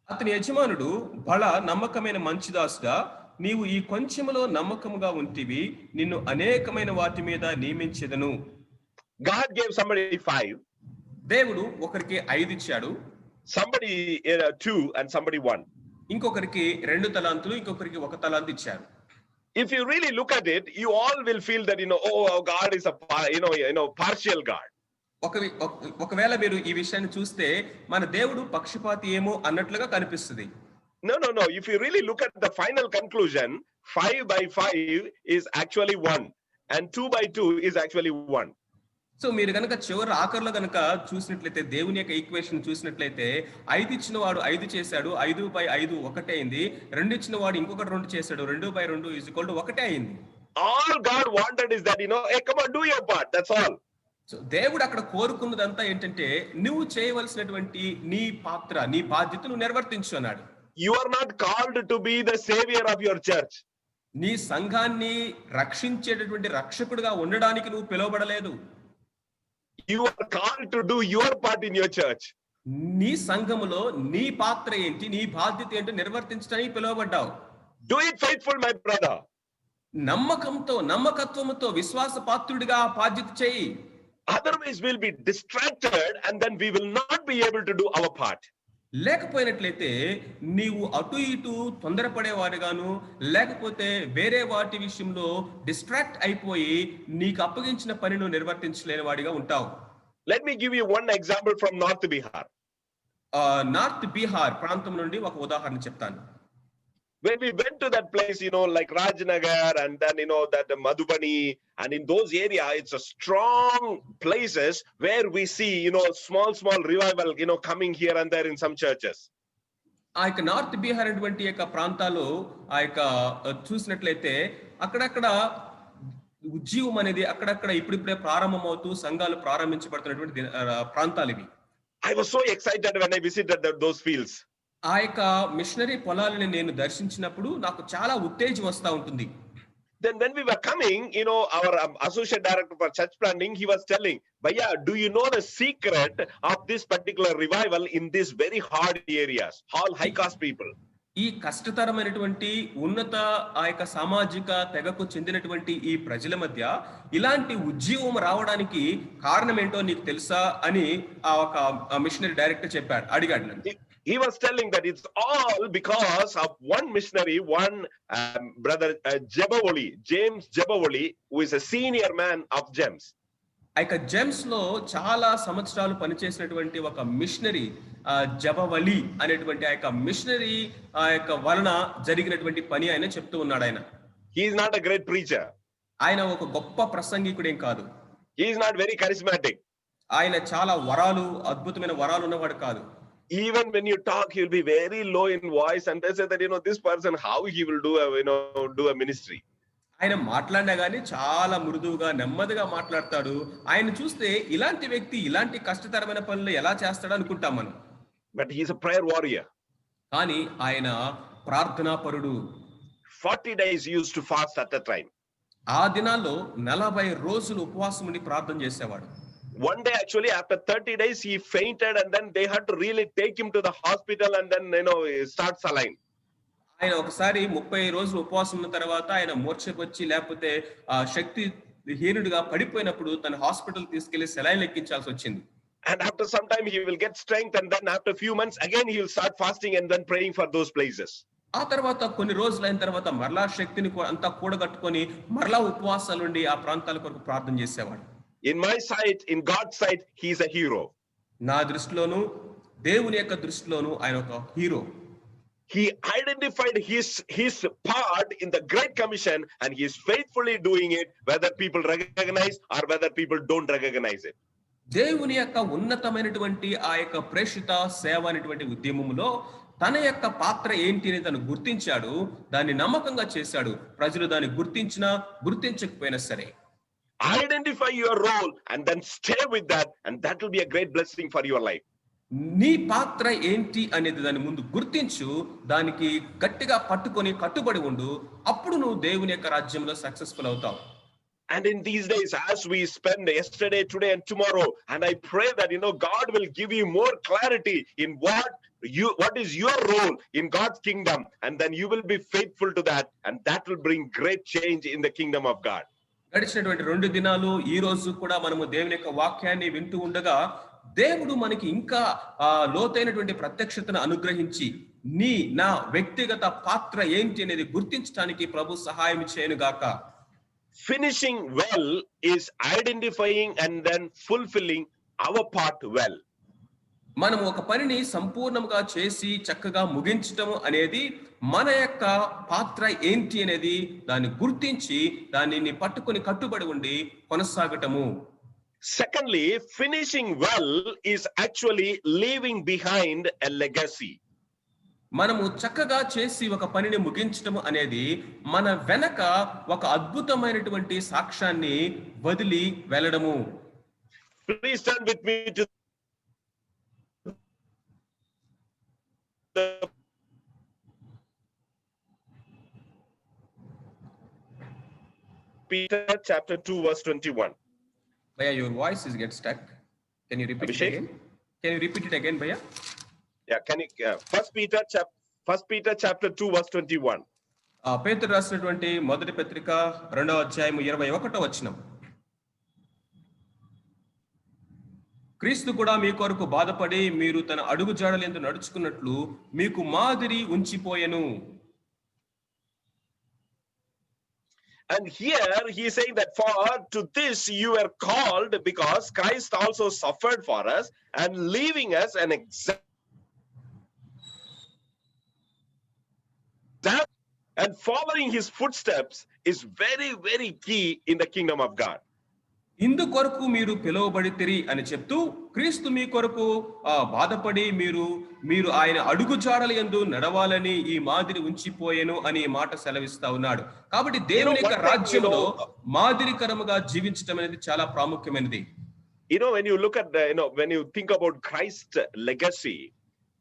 అతని యజమానుడు, బల నమ్మకమైన మంచి దాసుడా, నీవు ఈ కొంచెములో నమ్మకముగా ఉంటివి, నిన్ను అనేకమైన వాటి మీద నియమించెదను. God gave somebody 5. దేవుడు ఒకరికి 5 ఇచ్చాడు, somebody 2 and somebody 1. ఇంకొకరికి 2 తలాంతులు, ఇంకొకరికి 1 తలాంతు ఇచ్చారు. If you really look at it, you all will feel that God is a partial God. ఒకవేళ మీరు ఈ విషయాన్ని చూస్తే మన దేవుడు పక్షపాతి ఏమో అన్నట్లుగా కనిపిస్తుంది. No. If you really look at the final conclusion, 5/5 is actually 1 and 2/2 is actually 1. So మీరు కనుక చివరి ఆఖరిలో కనుక చూసినట్లయితే దేవుని యొక్క ఈక్వేషన్ చూసినట్లయితే 5 ఇచ్చిన వాడు 5 చేశాడు, 5/5 ఒకటే అయింది. 2 ఇచ్చిన వాడు ఇంకొకటి 2 చేశాడు, 2/2 = 1 అయింది. All God wanted is that, hey, come on, do your part. That's all. So దేవుడు అక్కడ కోరుకున్నదంతా ఏంటంటే నువ్వు చేయవలసినటువంటి నీ పాత్ర, నీ బాధ్యతను నిర్వర్తించు అన్నాడు. You are not called to be the savior of your church. నీ సంఘాన్ని రక్షించేటటువంటి రక్షకుడిగా ఉండడానికి నువ్వు పిలువబడలేదు. You are called to do your part in your church. నీ సంఘములో నీ పాత్ర ఏంటి, నీ బాధ్యత ఏంటో నిర్వర్తించడానికి పిలువబడ్డావు. Do it faithful, my brother. నమ్మకత్వముతో విశ్వాస పాత్రుడిగా ఆ బాధ్యత చేయి. Otherwise we'll be distracted and then we will not be able to do our part. లేకపోయినట్లయితే నీవు అటు ఇటు తొందరపడేవాడిగాను, లేకపోతే వేరే వాటి విషయంలో డిస్ట్రాక్ట్ అయిపోయి నీకు అప్పగించిన పనిని నిర్వర్తించలేని వాడిగా ఉంటావు. Let me give you one example from North Bihar. North Bihar ప్రాంతం నుండి ఒక ఉదాహరణ చెప్తాను. When we went to that place, like Rajnagar and then, that Madhubani, and in those areas, it's a strong places where we see, small revival, coming here and there in some churches. ఆ యొక్క north Bihar అటువంటి యొక్క ప్రాంతాలు ఆ యొక్క చూసినట్లయితే అక్కడక్కడ ఉజ్జీవం అనేది అక్కడక్కడ ఇప్పుడిప్పుడే ప్రారంభమవుతూ సంఘాలు ప్రారంభించబడుతున్నటువంటి ప్రాంతాలు ఇవి. I was so excited when I visited those fields. ఆ యొక్క మిషనరీ పొలాలని నేను దర్శించినప్పుడు నాకు చాలా ఉత్తేజం వస్తా ఉంటుంది. Then when we were coming, our associate director for church planning, he was telling, Bhaiya, do you know the secret of this particular revival in these very hard areas, all high caste people? ఈ కష్టతరమైనటువంటి ఉన్నత ఆ యొక్క సామాజిక తెగకు చెందినటువంటి ఈ ప్రజల మధ్య ఇలాంటి ఉజ్జీవం రావడానికి కారణం ఏంటో నీకు తెలుసా అని ఆ ఒక మిషనరీ డైరెక్టర్ అడిగాడు నన్ను. He was telling that it's all because of one missionary, one brother Jebawoli, James Jebawoli, who is a senior man of GEMS. ఆ యొక్క జెమ్స్ లో చాలా సంవత్సరాలు పనిచేసినటువంటి ఒక మిషనరీ జబవలి అనేటువంటి ఆ యొక్క మిషనరీ ఆ యొక్క వలన జరిగినటువంటి పని ఆయన చెప్తూ ఉన్నాడు. ఆయన he is not a great preacher, ఆయన ఒక గొప్ప ప్రసంగికుడేం కాదు. he is not very charismatic, ఆయన చాలా వరాలు అద్భుతమైన వరాలు ఉన్నవాడు కాదు. Even when you talk, he will be very low in voice, and they say that this person, how he will do a ministry. ఆయన మాట్లాడినా గానీ చాలా మృదువుగా నెమ్మదిగా మాట్లాడతాడు. ఆయన చూస్తే ఇలాంటి వ్యక్తి ఇలాంటి కష్టతరమైన పనులు ఎలా చేస్తాడు అనుకుంటాం మనం. But he is a prayer warrior. కానీ ఆయన ప్రార్థనా పరుడు. 40 days he used to fast at a time. ఆ దినాల్లో 40 రోజులు ఉపవాసం ఉండి ప్రార్థన చేసేవాడు. One day, actually, after 30 days, he fainted, and then they had to really take him to the hospital and then start saline. ఆయన ఒకసారి 30 రోజులు ఉపవాసం ఉన్న తర్వాత ఆయన మూర్ఛకొచ్చి లేకపోతే శక్తి హీనుడిగా పడిపోయినప్పుడు తన హాస్పిటల్ తీసుకెళ్లి సెలైన్ ఎక్కించాల్సి వచ్చింది. And after some time he will get strength, and then after few months again he will start fasting and then praying for those places. ఆ తర్వాత కొన్ని రోజులు అయిన తర్వాత మరలా శక్తిని అంతా కూడగట్టుకొని మరలా ఉపవాసాలు ఉండి ఆ ప్రాంతాల కొరకు ప్రార్థన చేసేవాడు. In my sight, in God's sight, he is a hero. నా దృష్టిలోను దేవుని యొక్క దృష్టిలోను ఆయన ఒక hero. He identified his part in the Great Commission, and he is faithfully doing it, whether people recognize or whether people don't recognize it. దేవుని యొక్క ఉన్నతమైనటువంటి ఆ యొక్క ప్రేషిత సేవ అనేటువంటి ఉద్యమంలో తన యొక్క పాత్ర ఏంటి అని తను గుర్తించాడు. దాన్ని నమ్మకంగా చేశాడు. ప్రజలు దాన్ని గుర్తించినా గుర్తించకపోయినా సరే. Identify your role and then stay with that, and that will be a great blessing for your life. నీ పాత్ర ఏంటి అనేది దాని ముందు గుర్తించు, దానికి గట్టిగా పట్టుకొని కట్టుబడి ఉండు. అప్పుడు నువ్వు దేవుని యొక్క రాజ్యంలో సక్సెస్ఫుల్ అవుతావు. And in these days, as we spend yesterday, today, and tomorrow, and I pray that God will give you more clarity in what is your role in God's kingdom, and then you will be faithful to that, and that will bring great change in the kingdom of God. గడిచినటువంటి 2 దినాలు ఈ రోజు కూడా మనము దేవుని యొక్క వాక్యాన్ని వింటూ ఉండగా దేవుడు మనకి ఇంకా లోతైనటువంటి ప్రత్యక్షతను అనుగ్రహించి నా వ్యక్తిగత పాత్ర ఏంటి అనేది గుర్తించడానికి ప్రభు సహాయం చేయను గాక. Finishing well is identifying and then fulfilling our part well. మనం ఒక పనిని సంపూర్ణంగా చేసి చక్కగా ముగించటం అనేది మన యొక్క పాత్ర ఏంటి అనేది దాన్ని గుర్తించి దానిని పట్టుకొని కట్టుబడి ఉండి కొనసాగటము. Secondly, finishing well is actually leaving behind a legacy. మనము చక్కగా చేసి ఒక పనిని ముగించటం అనేది మన వెనక ఒక అద్భుతమైనటువంటి సాక్ష్యాన్ని వదిలి వెళ్ళడము. Please turn with me to Peter chapter 2 verse 21. Bhaiya, your voice is get stuck. Can you repeat Abhishek? it again? Can you repeat it again, Bhaiya? Yeah, can you First Peter chapter 2 verse 21. పేతురు రాసినటువంటి మొదటి పత్రిక 2వ అధ్యాయం 21వ వచనం. క్రీస్తు కూడా మీ కొరకు బాధపడి మీరు తన అడుగు జాడలందు నడుచుకున్నట్లు మీకు మాదిరి ఉంచిపోయెను. And here he is saying that for to this you were called, because Christ also suffered for us, and leaving us an example and following his footsteps is very, very key in the kingdom of God. ఇందుకొరకు మీరు పిలువబడితిరి అని చెప్తూ క్రీస్తు మీ కొరకు బాధపడి మీరు ఆయన అడుగు జాడల యందు నడవాలని ఈ మాదిరి ఉంచిపోయెను అని ఈ మాట సెలవిస్తా ఉన్నాడు. కాబట్టి దేవుని యొక్క one thing, రాజ్యంలో మాదిరికరముగా జీవించడం అనేది చాలా ప్రాముఖ్యమైనది. when you look at when you think about Christ's legacy,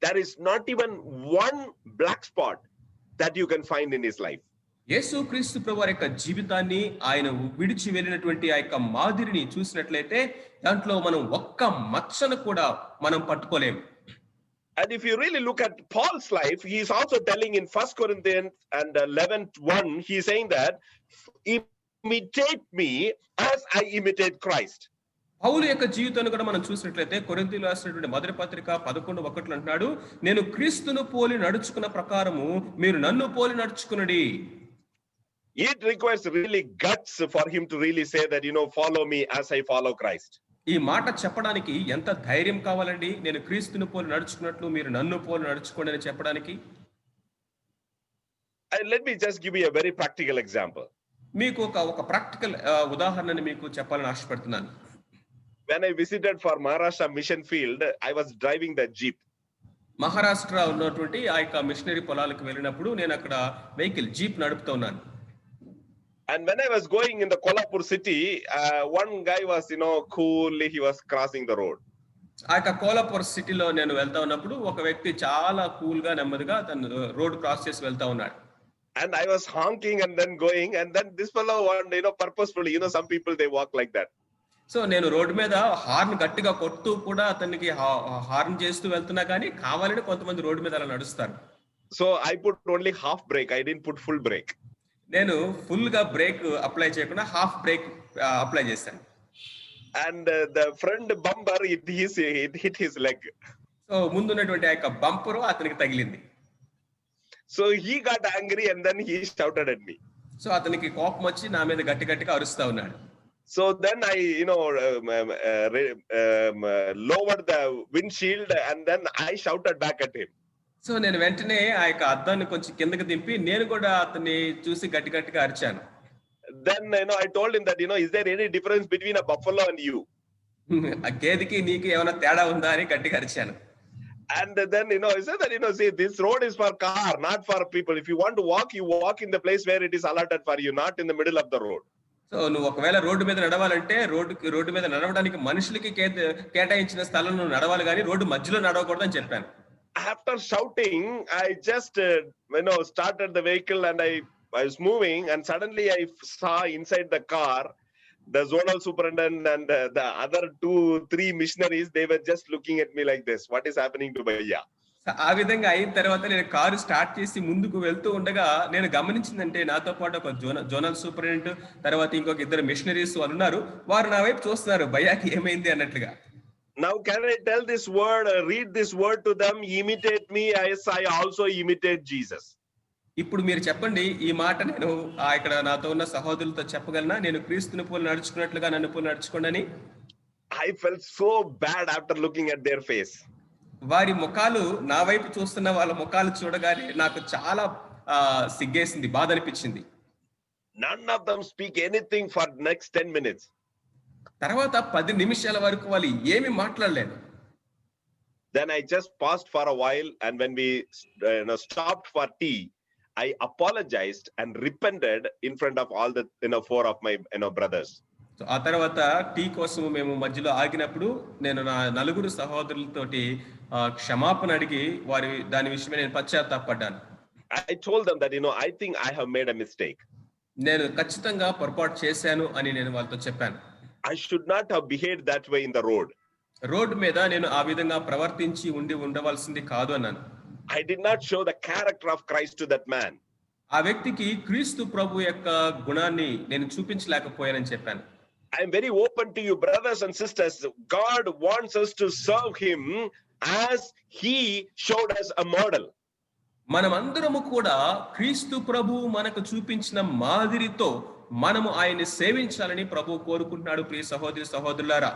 there is not even one black spot that you can find in his life. యేసు క్రీస్తు ప్రభువారి యొక్క జీవితాన్ని, ఆయన విడిచి వెళ్ళినటువంటి ఆ యొక్క మాదిరిని చూసినట్లయితే దాంట్లో మనం ఒక్క మచ్చను కూడా మనం పట్టుకోలేము. And if you really look at Paul's life, he is also telling in 1 Corinthians and 11:1, he is saying that imitate me as I imitate Christ. పౌలు యొక్క జీవితాన్ని కూడా మనం చూసినట్లయితే కొరింథీయులకు రాసినటువంటి మొదటి పత్రిక 11:1 అంటున్నాడు, నేను క్రీస్తును పోలి నడుచుకున్న ప్రకారము మీరు నన్ను పోలి నడుచుకునుడి. It requires really guts for him to really say that, follow me as I follow Christ. ఈ మాట చెప్పడానికి ఎంత ధైర్యం కావాలండి? నేను క్రీస్తును పోలి నడుచుకున్నట్లు మీరు నన్ను పోలి నడుచుకోండి అని చెప్పడానికి. And let me just give you a very practical example. మీకు ఒక ప్రాక్టికల్ ఉదాహరణని మీకు చెప్పాలని ఆశపడుతున్నాను. When I visited for Maharashtra mission field, I was driving the jeep. Maharashtra ఉన్నటువంటి ఆ యొక్క మిషనరీ పొలాలకు వెళ్ళినప్పుడు నేను అక్కడ వెహికల్ జీప్ నడుపుతూ ఉన్నాను. And when I was going in the Kolhapur city, one guy was, coolly, he was crossing the road. ఆ యొక్క కోల్హాపూర్ సిటీలో నేను వెళ్తా ఉన్నప్పుడు ఒక వ్యక్తి చాలా కూల్ గా నెమ్మదిగా తను రోడ్ క్రాస్ చేసి వెళ్తా ఉన్నాడు. And I was honking and then going, and then this fellow, purposefully, some people, they walk like that. So నేను రోడ్డు మీద హార్న్ గట్టిగా కొడుతూ కూడా అతనికి హార్న్ చేస్తూ వెళ్తున్నా కానీ కావాలని కొంతమంది రోడ్డు మీద అలా నడుస్తారు. So I put only half brake, I didn't put full brake. నేను ఫుల్ గా బ్రేక్ అప్లై చేయకుండా హాఫ్ బ్రేక్ అప్లై చేశాను. And the front bumper, it hit his leg. So ముందున్నటువంటి ఆ యొక్క బంపరు అతనికి తగిలింది. So he got angry and then he shouted at me. So అతనికి కోపం వచ్చి నా మీద గట్టిగా అరుస్తా ఉన్నాడు. So then I, lowered the windshield and then I shouted back at him. So నేను వెంటనే ఆ యొక్క అద్దాన్ని కొంచెం కిందకి దింపి నేను కూడా అతన్ని చూసి గట్టిగా అరిచాను. Then I told him that, is there any difference between a buffalo and you? ఆ గేదెకి నీకు ఏమైనా తేడా ఉందా అని గట్టిగా అరిచాను. And then I said that, see, this road is for car, not for people. If you want to walk, you walk in the place where it is allotted for you, not in the middle of the road. So నువ్వు ఒకవేళ road మీద నడవాలంటే road మీద నడవడానికి మనుషులకి కేటాయించిన స్థలం నువ్వు నడవాలి కానీ రోడ్డు మధ్యలో నడవకూడదు అని చెప్పాను. After shouting, I just started the vehicle and I was moving, and suddenly I saw inside the car the zonal superintendent and the other 2-3 missionaries. They were just looking at me like this. What is happening to Bhaiya? ఆ విధంగా అయిన తర్వాత నేను car start చేసి ముందుకు వెళ్తూ ఉండగా నేను గమనించిందంటే నాతో పాటు ఒక జోనల్ సూపరింటెండెంట్, తర్వాత ఇంకొక ఇద్దరు మిషనరీస్ వాళ్ళు ఉన్నారు. వారు నా వైపు చూస్తున్నారు, భయ్యాకి ఏమైంది అన్నట్లుగా. Now can I tell this word, read this word to them, imitate me as I also imitate Jesus? ఇప్పుడు మీరు చెప్పండి, ఈ మాట నేను ఇక్కడ నాతో ఉన్న సహోదరులతో చెప్పగలనా? నేను క్రీస్తుని పోలి నడుచుకున్నట్లుగా నన్ను పోలి నడుచుకోండి అని. I felt so bad after looking at their face. వారి ముఖాలు నా వైపు చూస్తున్న వాళ్ళ ముఖాలు చూడగానే నాకు చాలా సిగ్గేసింది, బాధ అనిపించింది. None of them speak anything for next 10 minutes. తర్వాత 10 నిమిషాల వరకు వాళ్ళు ఏమి మాట్లాడలేదు. Then I just paused for a while, and when we stopped for tea, I apologized and repented in front of all the 4 of my brothers. So ఆ తర్వాత tea కోసం మేము మధ్యలో ఆగినప్పుడు నేను నా 4 సహోదరులతోటి క్షమాపణ అడిగి దాని విషయమే నేను పశ్చాత్తాపడ్డాను. I told them that I think I have made a mistake. నేను ఖచ్చితంగా పొరపాటు చేశాను అని నేను వాళ్ళతో చెప్పాను. I should not have behaved that way in the road. Road మీద నేను ఆ విధంగా ప్రవర్తించి ఉండవలసింది కాదు అన్నాను. I did not show the character of Christ to that man. ఆ వ్యక్తికి క్రీస్తు ప్రభు యొక్క గుణాన్ని నేను చూపించలేకపోయానని చెప్పాను. I am very open to you, brothers and sisters. God wants us to serve him as he showed us a model. మనమందరము కూడా క్రీస్తు ప్రభు మనకు చూపించిన మాదిరితో మనము ఆయన్ని సేవించాలని ప్రభు కోరుకుంటున్నాడు. ప్రియ సహోదరి సహోదరులారా,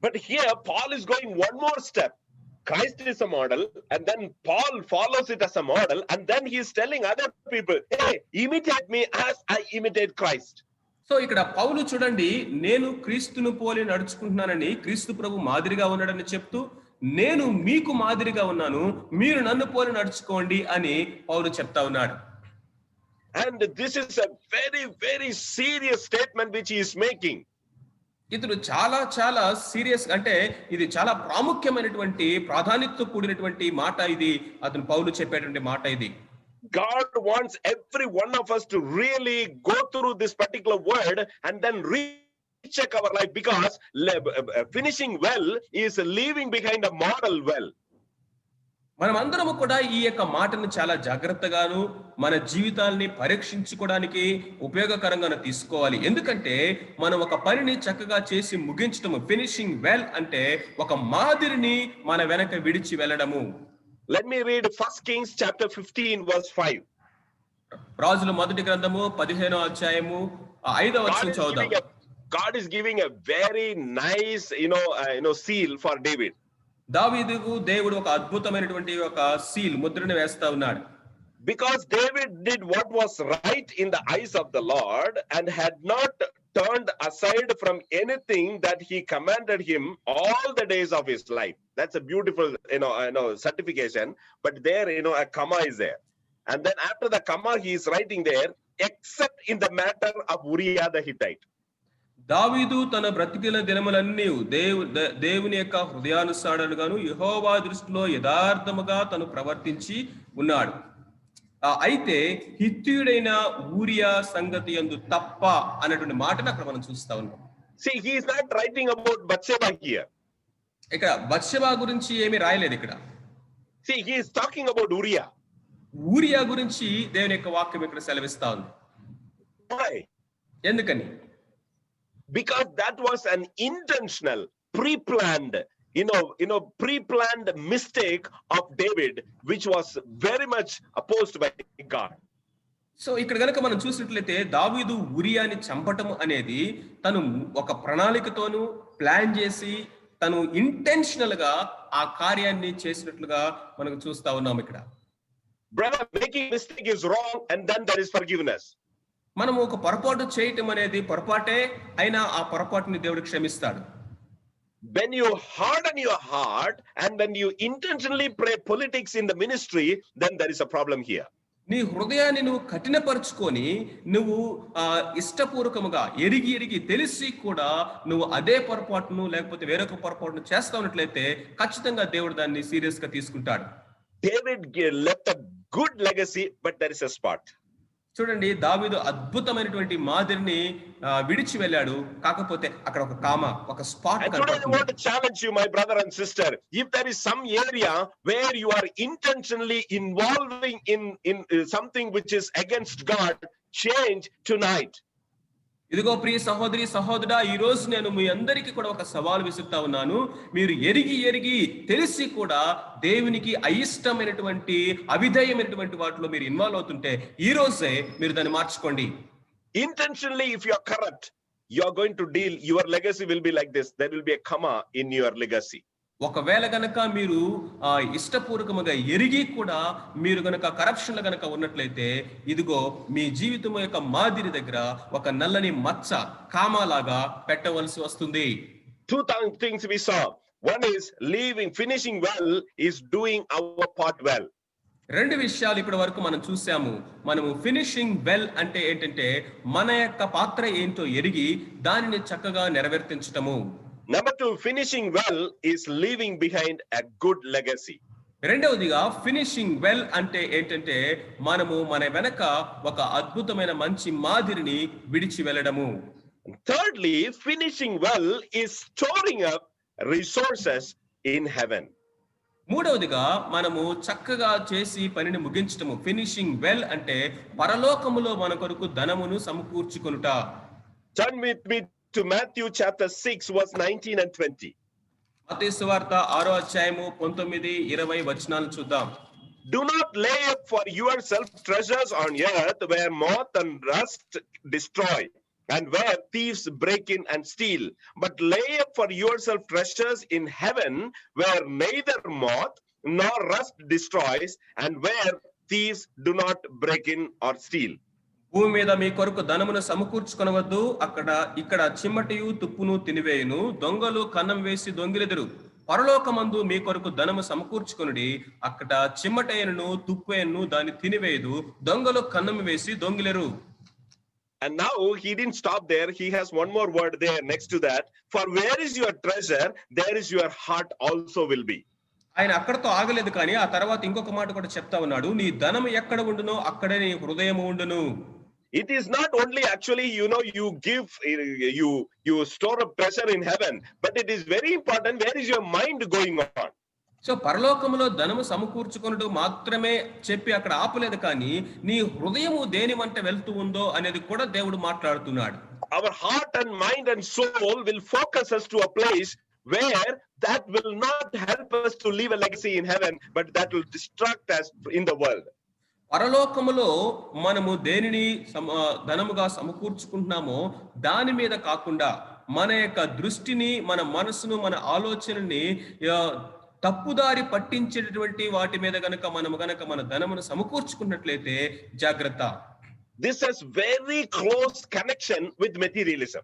but here Paul is going one more step. Christ is a model, and then Paul follows it as a model, and then he is telling other people, hey, imitate me as I imitate Christ. So ఇక్కడ పౌలు చూడండి, నేను క్రీస్తును పోలి నడుచుకుంటున్నానని, క్రీస్తు ప్రభు మాదిరిగా ఉన్నాడని చెప్తూ, నేను మీకు మాదిరిగా ఉన్నాను, మీరు నన్ను పోలి నడుచుకోండి అని పౌలు చెప్తా ఉన్నాడు. And this is a very, very serious statement which he is making. ఇతడు చాలా చాలా సీరియస్, అంటే ఇది చాలా ప్రాముఖ్యమైనటువంటి ప్రాధాన్యతతో కూడినటువంటి మాట ఇది. అతను పౌలు చెప్పేటువంటి మాట ఇది. God wants every one of us to really go through this particular word and then recheck our life, because finishing well is leaving behind a model well. మనమందరము కూడా ఈ యొక్క మాటను చాలా జాగ్రత్తగాను మన జీవితాల్ని పరీక్షించుకోవడానికి ఉపయోగకరంగాను తీసుకోవాలి. ఎందుకంటే మనం ఒక పనిని చక్కగా చేసి ముగించటము, ఫినిషింగ్ వెల్ అంటే ఒక మాదిరిని మన వెనక విడిచి వెళ్ళడము. Let me read 1 Kings chapter 15 verse 5. రాజుల మొదటి గ్రంథము 15వ అధ్యాయము 5వ వచనం చదువుదాం. God is giving a very nice seal for David. దావీదుకు దేవుడు ఒక అద్భుతమైనటువంటి ఒక సీల్, ముద్రను వేస్తా ఉన్నాడు. Because David did what was right in the eyes of the Lord and had not turned aside from anything that he commanded him all the days of his life. That's a beautiful certification, but there a comma is there, and then after the comma he is writing there, except in the matter of Uriah the Hittite. దావీదు తన బ్రతికిన దినములన్నీ దేవుని యొక్క హృదయానుసారుడుగాను యెహోవా దృష్టిలో యథార్థముగా తను ప్రవర్తించి ఉన్నాడు. అయితే హిత్తీయుడైన ఊరియా సంగతి యందు తప్ప అన్నటువంటి మాటను అక్కడ మనం చూస్తా ఉన్నాం. See, he is not writing about Bathsheba here. ఇక్కడ బత్షెబా గురించి ఏమీ రాయలేదు ఇక్కడ. See, he is talking about Uriah. ఊరియా గురించి దేవుని యొక్క వాక్యం ఇక్కడ సెలవిస్తా ఉంది. Why? ఎందుకని? Because that was an intentional, pre-planned mistake of David, which was very much opposed by God. So ఇక్కడ గనక మనం చూసినట్లయితే దావీదు ఉరియాని చంపటం అనేది తను ఒక ప్రణాళికతోను ప్లాన్ చేసి తను ఇంటెన్షనల్ గా ఆ కార్యాన్ని చేసినట్లుగా మనకు చూస్తా ఉన్నాం ఇక్కడ. Brother, making mistake is wrong, and then there is forgiveness. మనము ఒక పొరపాటు చేయటం అనేది పొరపాటే, అయినా ఆ పొరపాటుని దేవుడు క్షమిస్తాడు. When you harden your heart and when you intentionally pray politics in the ministry, then there is a problem here. నీ హృదయాన్ని నువ్వు కఠినపరుచుకొని నువ్వు ఇష్టపూర్వకముగా ఎరిగి తెలిసి కూడా నువ్వు అదే పొరపాటును లేకపోతే వేరొక పొరపాటును చేస్తా ఉన్నట్లయితే ఖచ్చితంగా దేవుడు దాన్ని సీరియస్ గా తీసుకుంటాడు. David left a good legacy, but there is a spot. చూడండి, దావీదు అద్భుతమైనటువంటి మాదిరిని విడిచి వెళ్ళాడు, కాకపోతే అక్కడ ఒక కామ, ఒక స్పాట్ కనబడుతుంది. I want to challenge you, my brother and sister. If there is some area where you are intentionally involving in something which is against God, change tonight. ఇదిగో ప్రియ సహోదరి సహోదరా, ఈ రోజు నేను మీ అందరికీ కూడా ఒక సవాల్ విసురుతా ఉన్నాను. మీరు ఎరిగి తెలిసి కూడా దేవునికి అయిష్టమైనటువంటి అవిధేయమైనటువంటి వాటిలో మీరు ఇన్వాల్వ్ అవుతుంటే ఈ రోజే మీరు దాన్ని మార్చుకోండి. Intentionally, if you are corrupt, you are going to deal, your legacy will be like this. There will be a comma in your legacy. ఒకవేళ గనక మీరు ఇష్టపూర్వకముగా ఎరిగి కూడా మీరు గనక కరప్షన్ గనక ఉన్నట్లయితే ఇదిగో మీ జీవితం యొక్క మాదిరి దగ్గర ఒక నల్లని మచ్చ కామాలాగా పెట్టవలసి వస్తుంది. Two things we saw. One is finishing well is doing our part well. రెండు విషయాలు ఇప్పటి వరకు మనం చూసాము. మనము ఫినిషింగ్ వెల్ అంటే ఏంటంటే మన యొక్క పాత్ర ఏంటో ఎరిగి దానిని చక్కగా నెరవేర్తించటము. Number 2, finishing well is leaving behind a good legacy. రెండవదిగా ఫినిషింగ్ వెల్ అంటే ఏంటంటే మనము మన వెనక ఒక అద్భుతమైన మంచి మాదిరిని విడిచి వెళ్ళడము. Thirdly, finishing well is storing up resources in heaven. మూడవదిగా మనము చక్కగా చేసి పనిని ముగించటము. ఫినిషింగ్ వెల్ అంటే పరలోకములో మన కొరకు ధనమును సమకూర్చుకొనుట. Turn with me to Matthew chapter 6 verse 19 and 20. మత్తయి సువార్త 6వ అధ్యాయము 19-20 వచనాలను చూద్దాం. Do not lay up for yourself treasures on earth where moth and rust destroy and where thieves break in and steal, but lay up for yourself treasures in heaven where neither moth nor rust destroys and where thieves do not break in or steal. భూమి మీద మీ కొరకు ధనమును సమకూర్చుకొనవద్దు, ఇక్కడ చిమ్మటియు తుప్పును తినివేయును, దొంగలు కన్నం వేసి దొంగిలెదరు. పరలోకమందు మీ కొరకు ధనము సమకూర్చుకొనుడి, అక్కడ చిమ్మటైనను తుప్పైనను దాన్ని తినివేయదు, దొంగలు కన్నం వేసి దొంగిలెరు. And now he didn't stop there. He has one more word there next to that. For where is your treasure, there is your heart also will be. ఆయన అక్కడతో ఆగలేదు, కానీ ఆ తర్వాత ఇంకొక మాట కూడా చెప్తా ఉన్నాడు, నీ ధనము ఎక్కడ ఉండునో అక్కడే నీ హృదయము ఉండును. It is not only actually, you give, you store up treasure in heaven, but it is very important, where is your mind going on? So పరలోకములో ధనము సమకూర్చుకొనుడు మాత్రమే చెప్పి అక్కడ ఆపలేదు, కానీ నీ హృదయము దేని వంట వెళ్తూ ఉందో అనేది కూడా దేవుడు మాట్లాడుతున్నాడు. Our heart and mind and soul will focus us to a place where that will not help us to leave a legacy in heaven, but that will distract us in the world. పరలోకములో మనము దేనిని ధనముగా సమకూర్చుకుంటున్నామో దాని మీద కాకుండా మన యొక్క దృష్టిని, మన మనసును, మన ఆలోచనని తప్పుదారి పట్టించేటటువంటి వాటి మీద గనక మన ధనమును సమకూర్చుకున్నట్లయితే జాగ్రత్త. This has very close connection with materialism.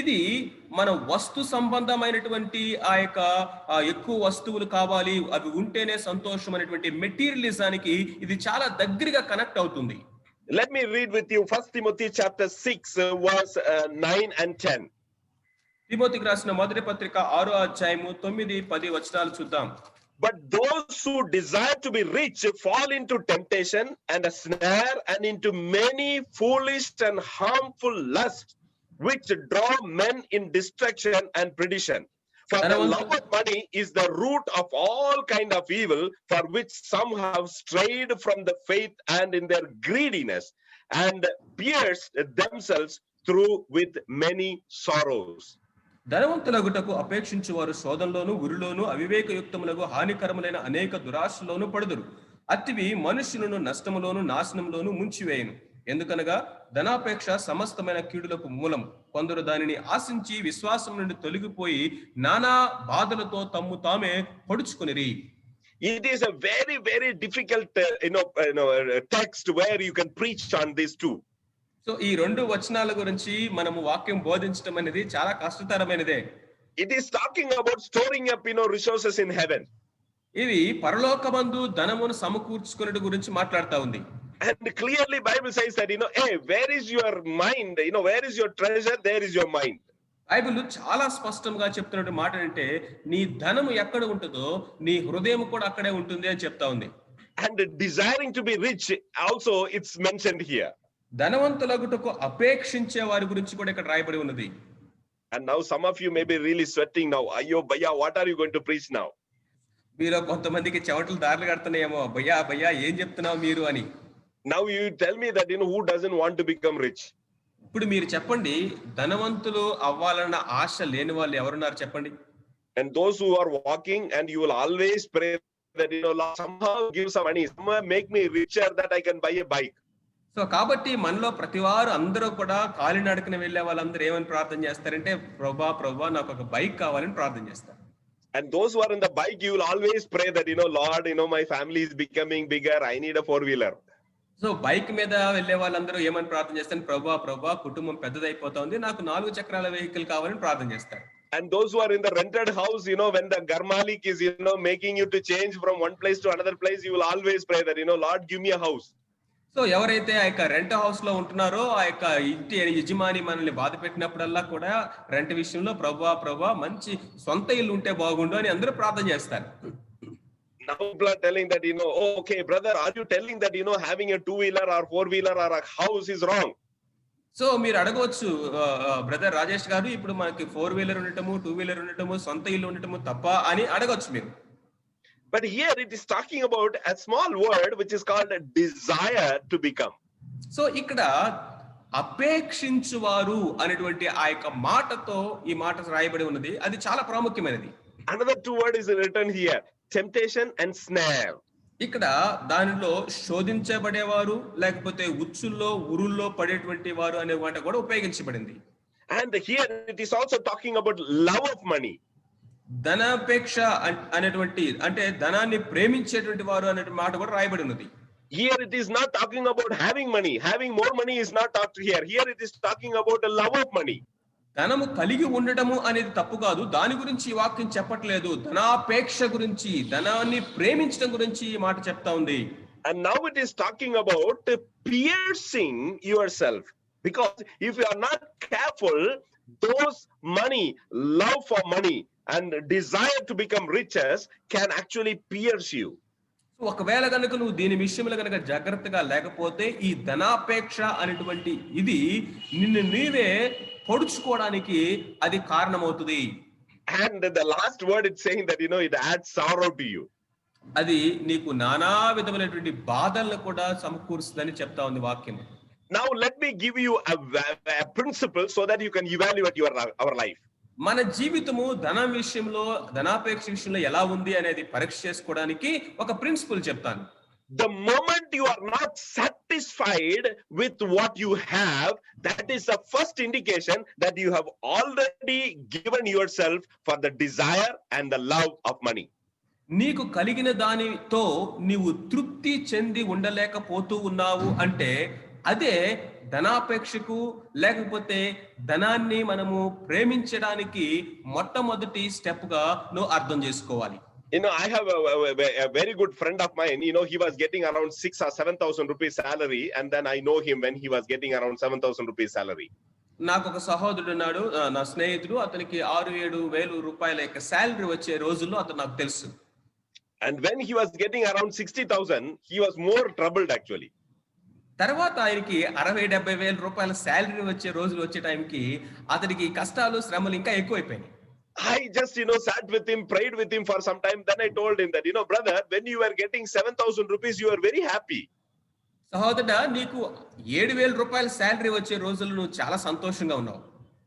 ఇది మన వస్తు సంబంధమైనటువంటి ఆ యొక్క ఎక్కువ వస్తువులు కావాలి, అవి ఉంటేనే సంతోషం అనేటువంటి మెటీరియలిజానికి ఇది చాలా దగ్గరగా కనెక్ట్ అవుతుంది. Let me read with you 1 Timothy chapter 6 verse 9 and 10. తిమోతికి రాసిన మొదటి పత్రిక 6వ అధ్యాయము 9-10 వచనాలు చూద్దాం. But those who desire to be rich fall into temptation and a snare, and into many foolish and harmful lusts, which draw men in destruction and perdition. For the love of money is the root of all kind of evil, for which some have strayed from the faith and in their greediness, and pierced themselves through with many sorrows. ధనవంతులగుటకు అపేక్షించు వారు శోధనలోను, ఉరిలోను, అవివేకయుక్తములకు హానికరములైన అనేక దురాశలోను పడుదురు. అతివి మనుష్యులను నష్టములోను, నాశనంలోను ముంచివేయును. ఎందుకనగా ధనాపేక్ష సమస్తమైన కీడులకు మూలం. కొందరు దానిని ఆశించి విశ్వాసం నుండి తొలగిపోయి నానా బాధలతో తమ్ము తామే పొడుచుకొనిరి. It is a very, very difficult text where you can preach on these two. So ఈ రెండు వచనాల గురించి మనము వాక్యం బోధించడం అనేది చాలా కష్టతరమైనదే. It is talking about storing up resources in heaven. ఇది పరలోకమందు ధనమును సమకూర్చుకునే గురించి మాట్లాడుతా ఉంది. And clearly Bible says that hey, where is your mind, where is your treasure, there is your mind. Bible చాలా స్పష్టంగా చెప్తున్న మాట అంటే నీ ధనము ఎక్కడ ఉంటుందో నీ హృదయం కూడా అక్కడే ఉంటుంది అని చెప్తా ఉంది. And desiring to be rich also it's mentioned here. ధనవంతులగుటకు అపేక్షించే వారి గురించి కూడా ఇక్కడ రాయబడి ఉన్నది. And now some of you may be really sweating now. Ayyo bhaiya, what are you going to preach now? మీలో కొంతమందికి చెమటలు దారులు కడుతున్నాయేమో, భయ్యా ఏం చెప్తున్నావు మీరు అని. Now you tell me that who doesn't want to become rich? ఇప్పుడు మీరు చెప్పండి, ధనవంతులు అవ్వాలన్న ఆశ లేని వాళ్ళు ఎవరున్నారు చెప్పండి. And those who are walking, and you will always pray that Lord, somehow give some money, somehow make me richer that I can buy a bike. So కాబట్టి మనలో ప్రతివారు అందరూ కూడా కాలినడకన వెళ్ళే వాళ్ళందరూ ఏమని ప్రార్థన చేస్తారంటే, ప్రభా నాకు ఒక బైక్ కావాలని ప్రార్థన చేస్తారు. And those who are in the bike, you will always pray that Lord, my family is becoming bigger, I need a 4-wheeler. So bike మీద వెళ్ళే వాళ్ళందరూ ఏమని ప్రార్థన చేస్తారు, ప్రభా కుటుంబం పెద్దదైపోతుంది, నాకు 4 చక్రాల వెహికల్ కావాలని ప్రార్థన చేస్తారు. And those who are in the rented house, when the garmalik is making you to change from one place to another place, you will always pray that Lord, give me a house. So ఎవరైతే ఆ యొక్క rent house లో ఉంటున్నారో, ఆ యొక్క ఇంటి యజమాని మనల్ని బాధ పెట్టినప్పుడల్లా కూడా రెంట్ విషయంలో ప్రభా మంచి సొంత ఇల్లు ఉంటే బాగుండు అని అందరూ ప్రార్థన చేస్తారు. Now people are telling that okay brother, are you telling that having a 2-wheeler or 4-wheeler or a house is wrong? So మీరు అడగవచ్చు, బ్రదర్ రాజేష్ గారు, ఇప్పుడు మనకి 4-wheeler ఉండటము, 2-wheeler ఉండటము, సొంత ఇల్లు ఉండటము తప్ప అని అడగవచ్చు మీరు. But here it is talking about a small word which is called a desire to become. So ఇక్కడ అపేక్షించువారు అనేటువంటి ఆ యొక్క మాటతో ఈ మాట రాయబడి ఉన్నది, అది చాలా ప్రాముఖ్యమైనది. Another 2 words is written here, temptation and snare. ఇక్కడ దానిలో శోధించబడేవారు, లేకపోతే ఉచ్చుల్లో ఉరుల్లో పడేటువంటి వారు అనే మాట కూడా ఉపయోగించబడింది. And here it is also talking about love of money. ధనాపేక్ష అనేటువంటి అంటే ధనాన్ని ప్రేమించేటువంటి వారు అనే మాట కూడా రాయబడి ఉన్నది. Here it is not talking about having money. Having more money is not talked here. Here it is talking about the love of money. ధనము కలిగి ఉండటము అనేది తప్పు కాదు. దాని గురించి ఈ వాక్యం చెప్పట్లేదు. ధనాపేక్ష గురించి, ధనాన్ని ప్రేమించడం గురించి ఈ మాట చెప్తా ఉంది. And now it is talking about piercing yourself. Because if you are not careful, those money, love for money and desire to become riches can actually pierce you. ఒకవేళ కనుక నువ్వు దీని విషయంలో కనుక జాగ్రత్తగా లేకపోతే ఈ ధనాపేక్ష అనేటువంటి ఇది నిన్ను నీవే పొడుచుకోవడానికి అది కారణమవుతుంది. And the last word it's saying that it adds sorrow to you. అది నీకు నానా విధమైనటువంటి బాధలను కూడా సమకూరుస్తుందని చెప్తా ఉంది వాక్యం. Now let me give you a principle so that you can evaluate our life. మన జీవితము ధనం విషయంలో, ధనాపేక్ష విషయంలో ఎలా ఉంది అనేది పరీక్ష చేసుకోవడానికి ఒక ప్రిన్సిపల్ చెప్తాను. The moment you are not satisfied with what you have, that is the first indication that you have already given yourself for the desire and the love of money. నీకు కలిగిన దానితో నీవు తృప్తి చెంది ఉండలేకపోతూ ఉన్నావు అంటే అదే ధనాపేక్షకు, లేకపోతే ధనాన్ని మనము ప్రేమించడానికి మొట్టమొదటి స్టెప్ గా నువ్వు అర్థం చేసుకోవాలి. I have a very good friend of mine. He was getting around 6,000 or 7,000 rupees salary, and then I know him when he was getting around 7,000 rupees salary. నాకు ఒక సహోదరుడు ఉన్నాడు, నా స్నేహితుడు. అతనికి 6-7 వేలు రూపాయల యొక్క సాలరీ వచ్చే రోజుల్లో అతను నాకు తెలుసు. And when he was getting around 60,000, he was more troubled actually. తర్వాత ఆయనకి 60-70 వేల రూపాయల సాలరీ వచ్చే రోజులు వచ్చే టైంకి అతనికి కష్టాలు, శ్రమలు ఇంకా ఎక్కువైపోయినాయి. I just sat with him, prayed with him for some time. Then I told him that brother, when you were getting 7,000 rupees, you were very happy. సహోదరుడా, నీకు 7,000 రూపాయల సాలరీ వచ్చే రోజులు నువ్వు చాలా సంతోషంగా ఉన్నావు.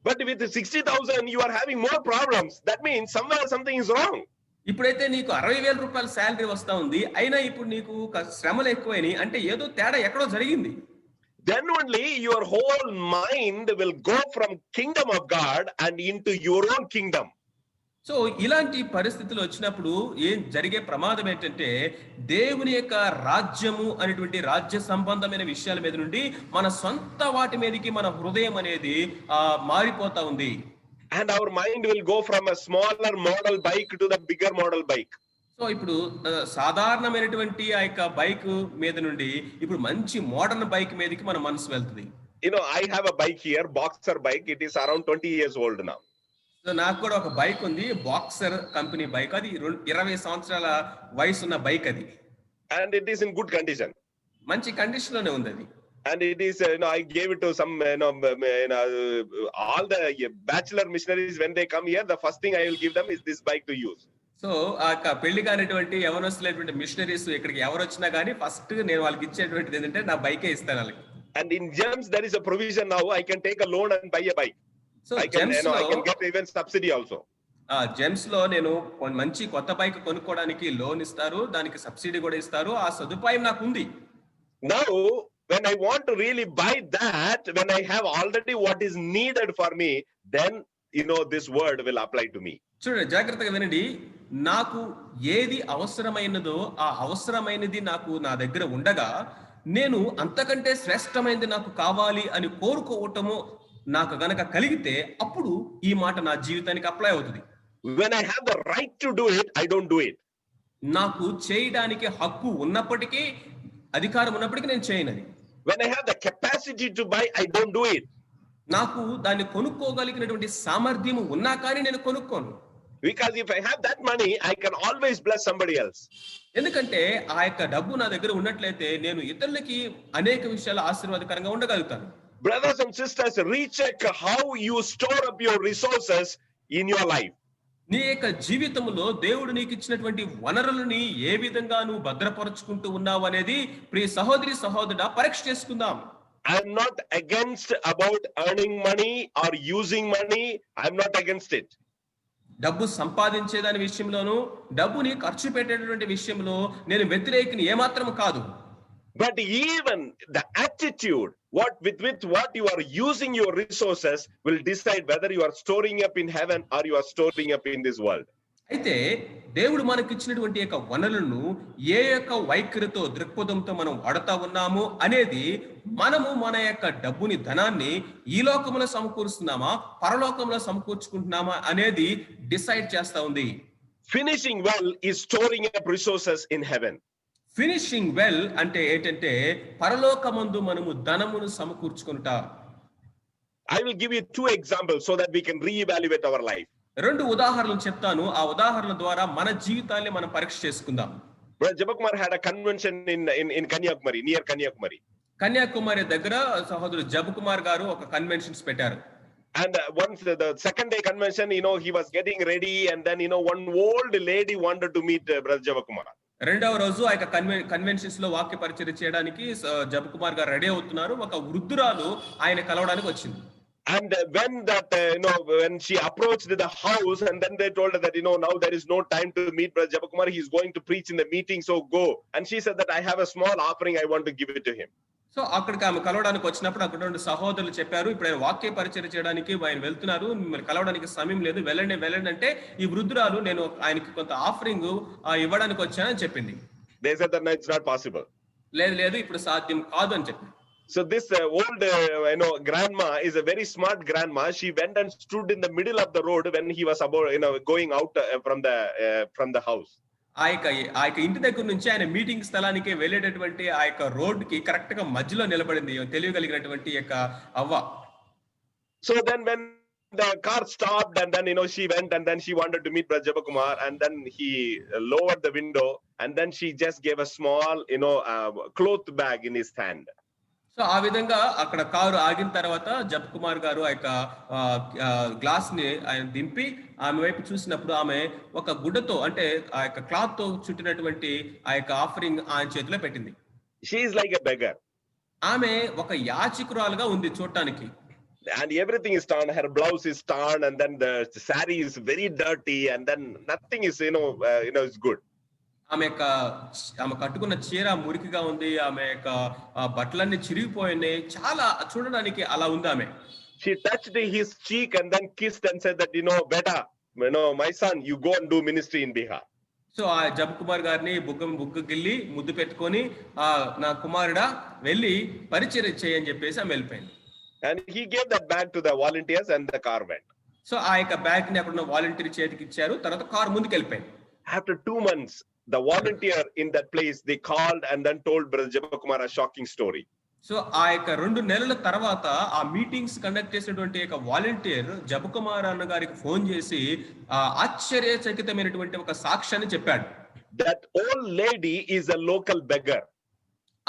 But with 60,000, you are having more problems. That means somewhere something is wrong. ఇప్పుడైతే నీకు 60,000 రూపాయల సాలరీ వస్తా ఉంది, అయినా ఇప్పుడు నీకు శ్రమలు ఎక్కువైనాయి అంటే ఏదో తేడా ఎక్కడో జరిగింది. Then only your whole mind will go from kingdom of God and into your own kingdom. So ఇలాంటి పరిస్థితులు వచ్చినప్పుడు ఏం జరిగే ప్రమాదం ఏంటంటే దేవుని యొక్క రాజ్యము అనేటువంటి రాజ్య సంబంధమైన విషయాల మీద నుండి మన సొంత వాటి మీదకి మన హృదయం అనేది మారిపోతా ఉంది. And our mind will go from a smaller model bike to the bigger model bike. So ఇప్పుడు సాధారణమైనటువంటి ఆ యొక్క బైక్ మీద నుండి ఇప్పుడు మంచి మోడర్న్ బైక్ మీదకి మన మనసు వెళ్తుంది. I have a bike here, Boxer bike. It is around 20 years old now. So నాకు కూడా ఒక బైక్ ఉంది, బాక్సర్ కంపెనీ బైక్. అది 20 సంవత్సరాల వయసు ఉన్న బైక్ అది. And it is in good condition. మంచి కండిషన్ లోనే ఉంది అది. And it is, I gave it to some, all the bachelor missionaries when they come here, the first thing I will give them is this bike to use. So ఆ పెళ్లి కానిటువంటి యవనస్తులైనటువంటి machineries ఇక్కడికి ఎవరు వచ్చినా కానీ first నేను వాళ్ళకి ఇచ్చేటువంటిది ఏంటంటే నా బైకే ఇస్తాను వాళ్ళకి. And in GEMS there is a provision now, I can take a loan and buy a bike. So I can get even subsidy also. Gems లో నేను మంచి కొత్త బైక్ కొనుక్కోవడానికి లోన్ ఇస్తారు, దానికి సబ్సిడీ కూడా ఇస్తారు. ఆ సదుపాయం నాకు ఉంది. Now when I want to really buy that, when I have already what is needed for me, then this word will apply to me. చూడండి, జాగ్రత్తగా వినండి. నాకు ఏది అవసరమైనదో ఆ అవసరమైనది నాకు నా దగ్గర ఉండగా నేను అంతకంటే శ్రేష్టమైనది నాకు కావాలి అని కోరుకోవటము నాకు గనక కలిగితే అప్పుడు ఈ మాట నా జీవితానికి అప్లై అవుతుంది. When I have the right to do it, I don't do it. నాకు చేయడానికి హక్కు ఉన్నప్పటికీ, అధికారం ఉన్నప్పటికీ నేను చేయనది. When I have the capacity to buy, I don't do it. నాకు దాన్ని కొనుక్కోగలిగినటువంటి సామర్థ్యం ఉన్నా కానీ నేను కొనుక్కోను. Because if I have that money, I can always bless somebody else. ఎందుకంటే ఆ యొక్క డబ్బు నా దగ్గర ఉన్నట్లయితే నేను ఇతరులకి అనేక విషయాలు ఆశీర్వాదకరంగా ఉండగలుగుతాను. Brothers and sisters, recheck how you store up your resources in your life. నీ యొక్క జీవితంలో దేవుడు నీకు ఇచ్చినటువంటి వనరులని ఏ విధంగా నువ్వు భద్రపరుచుకుంటూ ఉన్నావు అనేది ప్రియ సహోదరి సహోదరుడా పరీక్ష చేసుకుందాం. I am not against about earning money or using money. I am not against it. డబ్బు సంపాదించే దాని విషయంలోను, డబ్బుని ఖర్చు పెట్టేటటువంటి విషయంలో నేను వ్యతిరేకిని ఏమాత్రం కాదు. But even the attitude with what you are using your resources will decide whether you are storing up in heaven or you are storing up in this world. అయితే దేవుడు మనకిచ్చినటువంటి యొక్క వనరులను ఏ యొక్క వైఖరితో దృక్పథంతో మనం వాడుతా ఉన్నాము అనేది మనము మన యొక్క డబ్బుని ధనాన్ని ఈ లోకంలో సమకూరుస్తున్నామా పరలోకంలో సమకూర్చుకుంటున్నామా అనేది డిసైడ్ చేస్తా ఉంది. Finishing well is storing up resources in heaven. Finishing well అంటే ఏంటంటే పరలోకమందు మనము ధనమును సమకూర్చుకుంటా. I will give you two examples so that we can reevaluate our life. రెండు ఉదాహరణలు చెప్తాను. ఆ ఉదాహరణల ద్వారా మన జీవితాన్ని మనం పరీక్ష చేసుకుందాం. Brother Jabakumar had a convention in Kanyakumari, near Kanyakumari. Kanyakumari దగ్గర సహోదరుడు జబకుమార్ గారు ఒక కన్వెన్షన్స్ పెట్టారు. And once the second day convention, he was getting ready, and then one old lady wanted to meet Brother Jabakumar. రెండవ రోజు ఆ యొక్క కన్వెన్షన్స్ లో వాక్య పరిచయం చేయడానికి జబకుమార్ గారు రెడీ అవుతున్నారు. ఒక వృద్ధురాలు ఆయన కలవడానికి వచ్చింది. And when that, when she approached the house, and then they told her that, now there is no time to meet Brother Jabakumar, he is going to preach in the meeting, so go. And she said that I have a small offering, I want to give it to him. So అక్కడికి ఆమె కలవడానికి వచ్చినప్పుడు అక్కడ ఉన్న సహోదరులు చెప్పారు, ఇప్పుడు ఆయన వాక్య పరిచయం చేయడానికి ఆయన వెళ్తున్నారు, మిమ్మల్ని కలవడానికి సమయం లేదు, వెళ్ళండి అంటే ఈ వృద్ధురాలు నేను ఆయనకి కొంత ఆఫరింగ్ ఇవ్వడానికి వచ్చానని చెప్పింది. They said that no, it's not possible. లేదు ఇప్పుడు సాధ్యం కాదు అని చెప్పింది. So this old grandma is a very smart grandma. She went and stood in the middle of the road when he was about going out from the house. ఆ యొక్క ఇంటి దగ్గర నుంచి ఆయన మీటింగ్ స్థలానికి వెళ్ళేటటువంటి ఆ యొక్క రోడ్ కి కరెక్ట్ గా మధ్యలో నిలబడింది తెలియగలిగినటువంటి యొక్క అవ్వ. So then when the car stopped, and then she went, and then she wanted to meet Brother Jabakumar, and then he lowered the window, and then she just gave a small cloth bag in his hand. So ఆ విధంగా అక్కడ car ఆగిన తర్వాత జబకుమార్ గారు ఆ యొక్క glass ని ఆయన దింపి ఆమె వైపు చూసినప్పుడు ఆమె ఒక గుడ్డతో అంటే ఆ యొక్క క్లాత్ తో చుట్టినటువంటి ఆ యొక్క ఆఫరింగ్ ఆయన చేతిలో పెట్టింది. She is like a beggar. ఆమె ఒక యాచకురాలుగా ఉంది చూడటానికి. And everything is torn, her blouse is torn, and then the saree is very dirty, and then nothing is is good. ఆమె కట్టుకున్న చీర మురికిగా ఉంది, ఆమె యొక్క బట్టలన్నీ చిరిగిపోయినాయి, చాలా చూడడానికి అలా ఉంది ఆమె. She touched his cheek and then kissed and said that beta, my son, you go and do ministry in Bihar. So ఆ జబకుమార్ గారిని బుగ్గగిల్లి ముద్దు పెట్టుకొని నా కుమారుడా వెళ్ళి పరిచర్య చేయని చెప్పేసి ఆమె వెళ్ళిపోయింది. And he gave that bag to the volunteers, and the car went. So ఆ యొక్క బ్యాగ్ ని అక్కడ ఉన్న వాలంటీర్ చేతికి ఇచ్చారు, తర్వాత కార్ ముందుకు వెళ్ళిపోయింది. After 2 months, the volunteer in that place, they called and then told Brother Jabakumar a shocking story. So ఆ యొక్క 2 నెలల తర్వాత ఆ మీటింగ్స్ కండక్ట్ చేసినటువంటి ఒక వాలంటీర్ జబకుమార్ అన్న గారికి ఫోన్ చేసి ఆశ్చర్యచకితమైనటువంటి ఒక సాక్ష్యాన్ని చెప్పాడు. That old lady is a local beggar.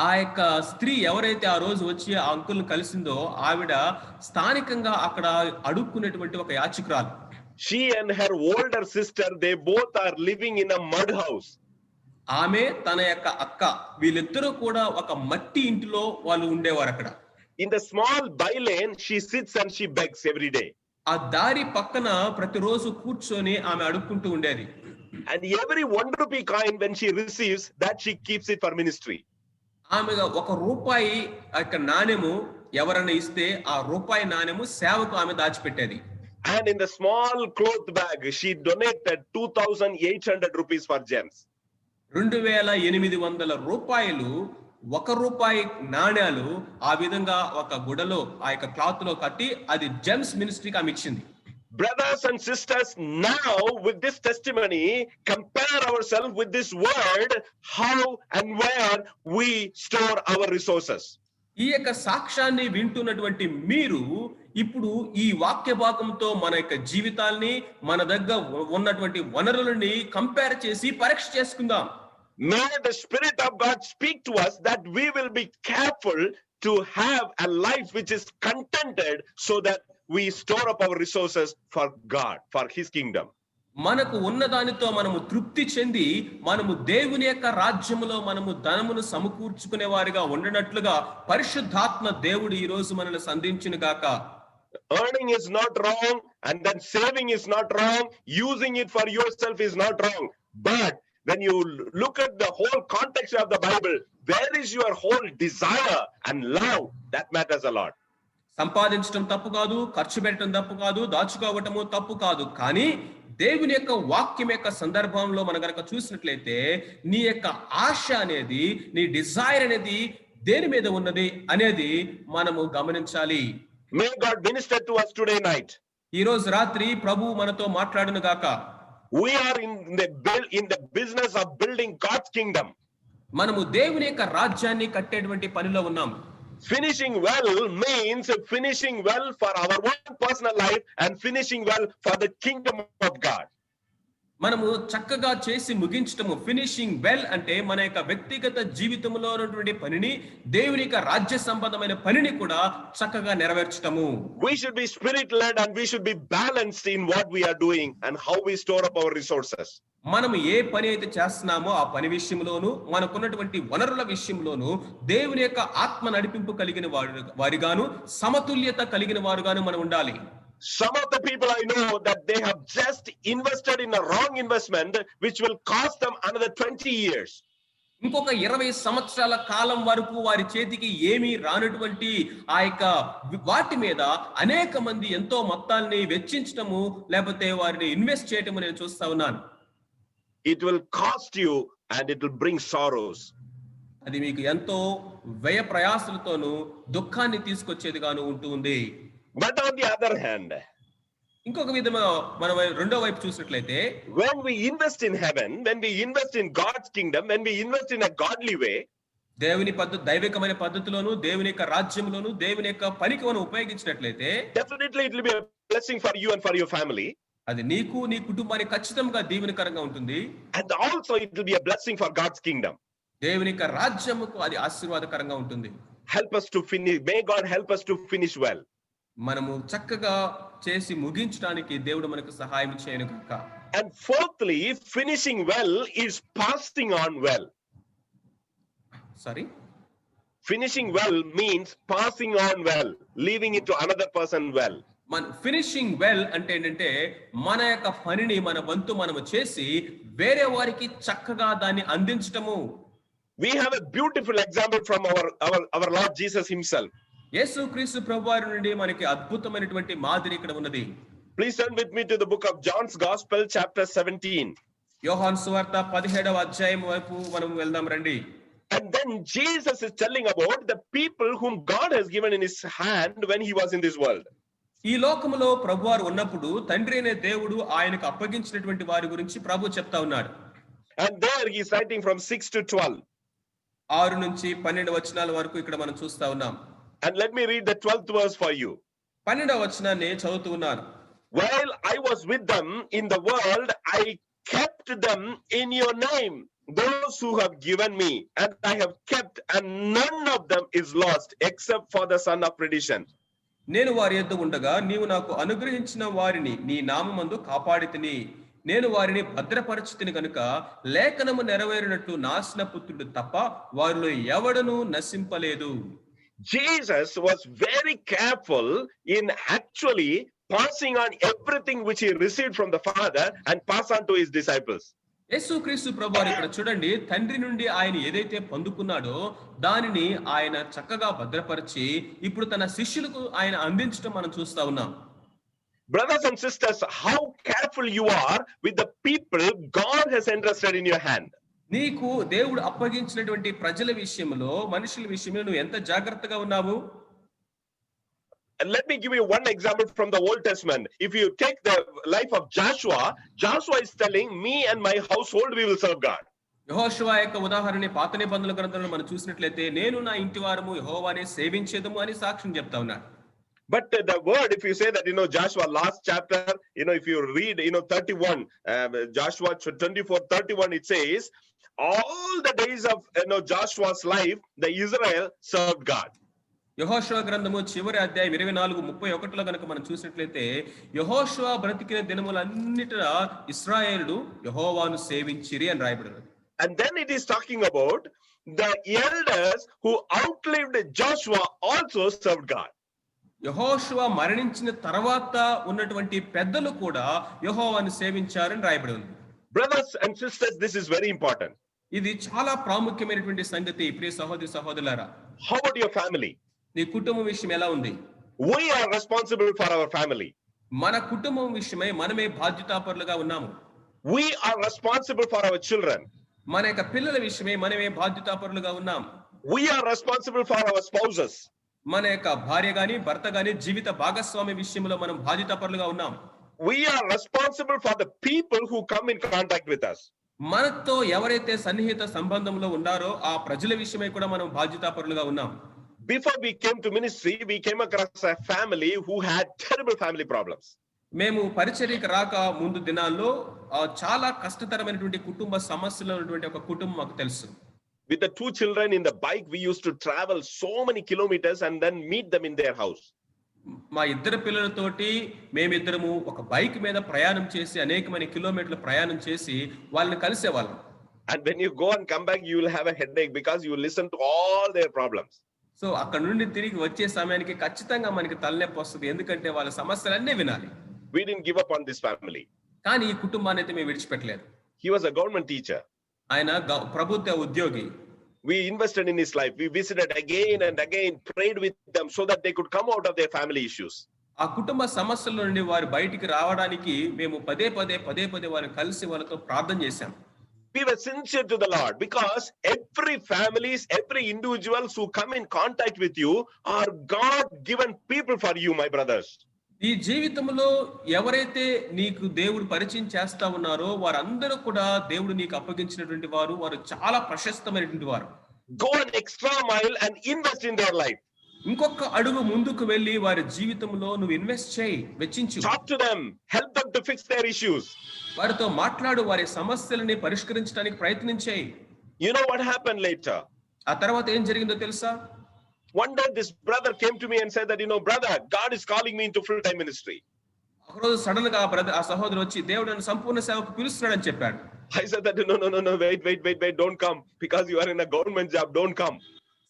ఆ యొక్క స్త్రీ ఎవరైతే ఆ రోజు వచ్చి ఆ అంకుల్ని కలిసిందో ఆవిడ స్థానికంగా అక్కడ అడుక్కునేటువంటి ఒక యాచకురాలు. She and her older sister, they both are living in a mud house. ఆమె తన యొక్క అక్క వీళ్ళిద్దరూ కూడా ఒక మట్టి ఇంటిలో వాళ్ళు ఉండేవారు అక్కడ. In the small by lane, she sits and she begs every day. ఆ దారి పక్కన ప్రతిరోజు కూర్చొని ఆమె అడుక్కుంటూ ఉండేది. And every 1 rupee coin when she receives, that she keeps it for ministry. ఆమె ₹1 యొక్క నాణెము ఎవరైనా ఇస్తే ఆ రూపాయి నాణెము సేవకు ఆమె దాచిపెట్టేది. And in the small cloth bag, she donated 2,800 rupees for gems. 2,800 రూపాయలు ₹1 నాణ్యాలు ఆ విధంగా ఒక గుడలో ఆ యొక్క క్లాత్ లో కట్టి అది జెమ్స్ మినిస్ట్రీకి ఆమె ఇచ్చింది. Brothers and sisters, now with this testimony, compare ourselves with this word, how and where we store our resources. ఈ యొక్క సాక్ష్యాన్ని వింటున్నటువంటి మీరు ఇప్పుడు ఈ వాక్య భాగంతో మన యొక్క జీవితాల్ని మన దగ్గర ఉన్నటువంటి వనరులని కంపేర్ చేసి పరీక్ష చేసుకుందాం. May the Spirit of God speak to us that we will be careful to have a life which is contented, so that we store up our resources for God, for His kingdom. మనకు ఉన్నదానితో మనము తృప్తి చెంది మనము దేవుని యొక్క రాజ్యములో మనము ధనమును సమకూర్చుకునే వారిగా ఉండనట్లుగా పరిశుద్ధాత్మ దేవుడు ఈ రోజు మనల్ని సంధించును గాక. Earning is not wrong, and then saving is not wrong, using it for yourself is not wrong, but when you look at the whole context of the Bible, where is your whole desire and love, that matters a lot. సంపాదించడం తప్పు కాదు, ఖర్చు పెట్టడం తప్పు కాదు, దాచుకోవటము తప్పు కాదు, కానీ దేవుని యొక్క వాక్యం యొక్క సందర్భంలో మనం గనక చూసినట్లయితే నీ యొక్క ఆశ అనేది, నీ డిజైర్ అనేది దేని మీద ఉన్నది అనేది మనము గమనించాలి. May God minister to us today night. ఈ రోజు రాత్రి ప్రభువు మనతో మాట్లాడును గాక. We are in the business of building God's kingdom. మనము దేవుని యొక్క రాజ్యాన్ని కట్టేటువంటి పనిలో ఉన్నాం. Finishing well means finishing well for our own personal life and finishing well for the kingdom of God. మనము చక్కగా చేసి ముగించటము, ఫినిషింగ్ వెల్ అంటే మన యొక్క వ్యక్తిగత జీవితంలో ఉన్నటువంటి పనిని, దేవుని యొక్క రాజ్య సంబంధమైన పనిని కూడా చక్కగా నెరవేర్చటము. We should be spirit led and we should be balanced in what we are doing and how we store up our resources. మనము ఏ పని అయితే చేస్తున్నామో ఆ పని విషయంలోను, మనకున్నటువంటి వనరుల విషయంలోను దేవుని యొక్క ఆత్మ నడిపింపు కలిగిన వారిగాను, సమతుల్యత కలిగిన వారుగాను మనం ఉండాలి. Some of the people I know that they have just invested in a wrong investment which will cost them another 20 years. ఇంకొక 20 సంవత్సరాల కాలం వరకు వారి చేతికి ఏమీ రానటువంటి ఆ యొక్క వాటి మీద అనేక మంది ఎంతో మొత్తాన్ని వెచ్చించటము, లేకపోతే వారిని ఇన్వెస్ట్ చేయటము నేను చూస్తా ఉన్నాను. It will cost you and it will bring sorrows. అది మీకు ఎంతో వ్యయ ప్రయాసలతోనూ దుఃఖాన్ని తీసుకొచ్చేదిగాను ఉంటుంది. But on the other hand, ఇంకొక విధంగా మనం రెండో వైపు చూసినట్లయితే, when we invest in heaven, when we invest in God's kingdom, when we invest in a godly way, దేవుని దైవికమైన పద్ధతిలోను, దేవుని యొక్క రాజ్యంలోను, దేవుని యొక్క పనికి మనం ఉపయోగించినట్లయితే definitely it will be a blessing for you and for your family. అది నీకు, నీ కుటుంబానికి ఖచ్చితంగా దీవెనకరంగా ఉంటుంది. And also it will be a blessing for God's kingdom. దేవుని యొక్క రాజ్యముకు అది ఆశీర్వాదకరంగా ఉంటుంది. Help us to finish. May God help us to finish well. మనము చక్కగా చేసి ముగించడానికి దేవుడు మనకు సహాయం చేయను గాక. And fourthly, finishing well is passing on well. Finishing well means passing on well, leaving it to another person well. మన ఫినిషింగ్ వెల్ అంటే ఏంటంటే మన యొక్క పనిని, మన వంతు మనము చేసి వేరే వారికి చక్కగా దాన్ని అందించటము. We have a beautiful example from our Lord Jesus himself. యేసుక్రీస్తు ప్రభువారి నుండి మనకి అద్భుతమైనటువంటి మాదిరి ఇక్కడ ఉన్నది. Please turn with me to the book of John's Gospel chapter 17. యోహాను సువార్త 17వ అధ్యాయం వైపు మనం వెళ్దాం రండి. And then Jesus is telling about the people whom God has given in his hand when he was in this world. ఈ లోకములో ప్రభువారు ఉన్నప్పుడు తండ్రి అనే దేవుడు ఆయనకు అప్పగించినటువంటి వారి గురించి ప్రభు చెప్తా ఉన్నాడు. And there he is writing from 6 to 12. 6 నుంచి 12 వచనాల వరకు ఇక్కడ మనం చూస్తా ఉన్నాం. And let me read the 12th verse for you. 12వ వచనాన్ని చదువుతూ ఉన్నాను. While I was with them in the world, I kept them in your name, those who have given me, and I have kept, and none of them is lost except for the son of perdition. నేను వారి యొద్ద ఉండగా నీవు నాకు అనుగ్రహించిన వారిని నీ నామమందు కాపాడితిని. నేను వారిని భద్రపరచితిని కనుక లేఖనము నెరవేరినట్లు నాశన పుత్రుడు తప్ప వారిలో ఎవడను నశింపలేదు. Jesus was very careful in actually passing on everything which he received from the Father and pass on to his disciples. యేసుక్రీస్తు ప్రభువారు ఇక్కడ చూడండి, తండ్రి నుండి ఆయన ఏదైతే పొందుకున్నాడో దానిని ఆయన చక్కగా భద్రపరిచి ఇప్పుడు తన శిష్యులకు ఆయన అందించడం మనం చూస్తా ఉన్నాం. Brothers and sisters, how careful you are with the people God has entrusted in your hand. నీకు దేవుడు అప్పగించినటువంటి ప్రజల విషయంలో, మనుషుల విషయంలో నువ్వు ఎంత జాగ్రత్తగా ఉన్నావు? And let me give you one example from the Old Testament. If you take the life of Joshua, Joshua is telling, me and my household we will serve God. యెహోషువ యొక్క ఉదాహరణ పాత నిబంధనల గ్రంథంలో మనం చూసినట్లయితే నేను నా ఇంటి వారము యెహోవానే సేవించేదము అని సాక్ష్యం చెప్తా ఉన్నాడు. But the word, if you say that, Joshua last chapter, if you read, 31, Joshua 24:31, it says, all the days of Joshua's life, the Israel served God. యెహోషువ గ్రంథము చివరి అధ్యాయం 24:31లో గనుక మనం చూసినట్లయితే యెహోషువ బ్రతికిన దినములన్నిటిలో ఇశ్రాయేలుడు యెహోవాను సేవించిరి అని రాయబడినది. And then it is talking about the elders who outlived Joshua also served God. యెహోషువ మరణించిన తర్వాత ఉన్నటువంటి పెద్దలు కూడా యెహోవాను సేవించారని రాయబడి ఉంది. Brothers and sisters, this is very important. ఇది చాలా ప్రాముఖ్యమైనటువంటి సంగతి ప్రియ సహోదరి సహోదరులారా. How about your family? నీ కుటుంబం విషయం ఎలా ఉంది? We are responsible for our family. మన కుటుంబం విషయమై మనమే బాధ్యతాపరులుగా ఉన్నాము. We are responsible for our children. మన యొక్క పిల్లల విషయమై మనమే బాధ్యతాపరులుగా ఉన్నాం. We are responsible for our spouses. మన యొక్క భార్య గాని భర్త గాని జీవిత భాగస్వామి విషయంలో మనం బాధ్యతాపరులుగా ఉన్నాం. We are responsible for the people who come in contact with us. మనతో ఎవరైతే సన్నిహిత సంబంధంలో ఉన్నారో ఆ ప్రజల విషయమై కూడా మనం బాధ్యతాపరులుగా ఉన్నాం. Before we came to ministry, we came across a family who had terrible family problems. మేము పరిచర్యకు రాక ముందు దినాల్లో చాలా కష్టతరమైనటువంటి కుటుంబ సమస్యలు ఉన్నటువంటి ఒక కుటుంబం మాకు తెలుసు. With the 2 children in the bike, we used to travel so many kilometers and then meet them in their house. మా ఇద్దరు పిల్లలతోటి మేమిద్దరము ఒక బైక్ మీద ప్రయాణం చేసి అనేకమైన కిలోమీటర్ల ప్రయాణం చేసి వాళ్ళని కలిసేవాళ్ళం. And when you go and come back, you will have a headache because you will listen to all their problems. So అక్కడ నుండి తిరిగి వచ్చే సమయానికి ఖచ్చితంగా మనకి తలనొప్పి వస్తుంది, ఎందుకంటే వాళ్ళ సమస్యలన్నీ వినాలి. We didn't give up on this family. కానీ ఈ కుటుంబాన్ని అయితే మేము విడిచిపెట్టలేదు. He was a government teacher. ఆయన ప్రభుత్వ ఉద్యోగి. We invested in his life. We visited again and again, prayed with them so that they could come out of their family issues. ఆ కుటుంబ సమస్యల నుండి వారు బయటికి రావడానికి మేము పదే పదే వారిని కలిసి వాళ్ళతో ప్రార్థన చేశాం. We were sincere to the Lord because every families, every individuals who come in contact with you are God-given people for you, my brothers. ఈ జీవితంలో ఎవరైతే నీకు దేవుడు పరిచయం చేస్తా ఉన్నారో వారందరూ కూడా దేవుడు నీకు అప్పగించినటువంటి వారు చాలా ప్రశస్తమైనటువంటి వారు. Go an extra mile and invest in their life. ఇంకొక అడుగు ముందుకు వెళ్ళి వారి జీవితంలో నువ్వు ఇన్వెస్ట్ చేయి, వెచ్చించు. Talk to them, help them to fix their issues. వారితో మాట్లాడు, వారి సమస్యలని పరిష్కరించడానికి ప్రయత్నించేయి. You know what happened later? ఆ తర్వాత ఏం జరిగిందో తెలుసా? One day this brother came to me and said that, brother, God is calling me into full-time ministry. ఒకరోజు సడన్ గా ఆ సహోదరుడు వచ్చి దేవుడు నన్ను సంపూర్ణ సేవకు పిలుస్తున్నాడని చెప్పాడు. I said that no, wait, don't come because you are in a government job, don't come.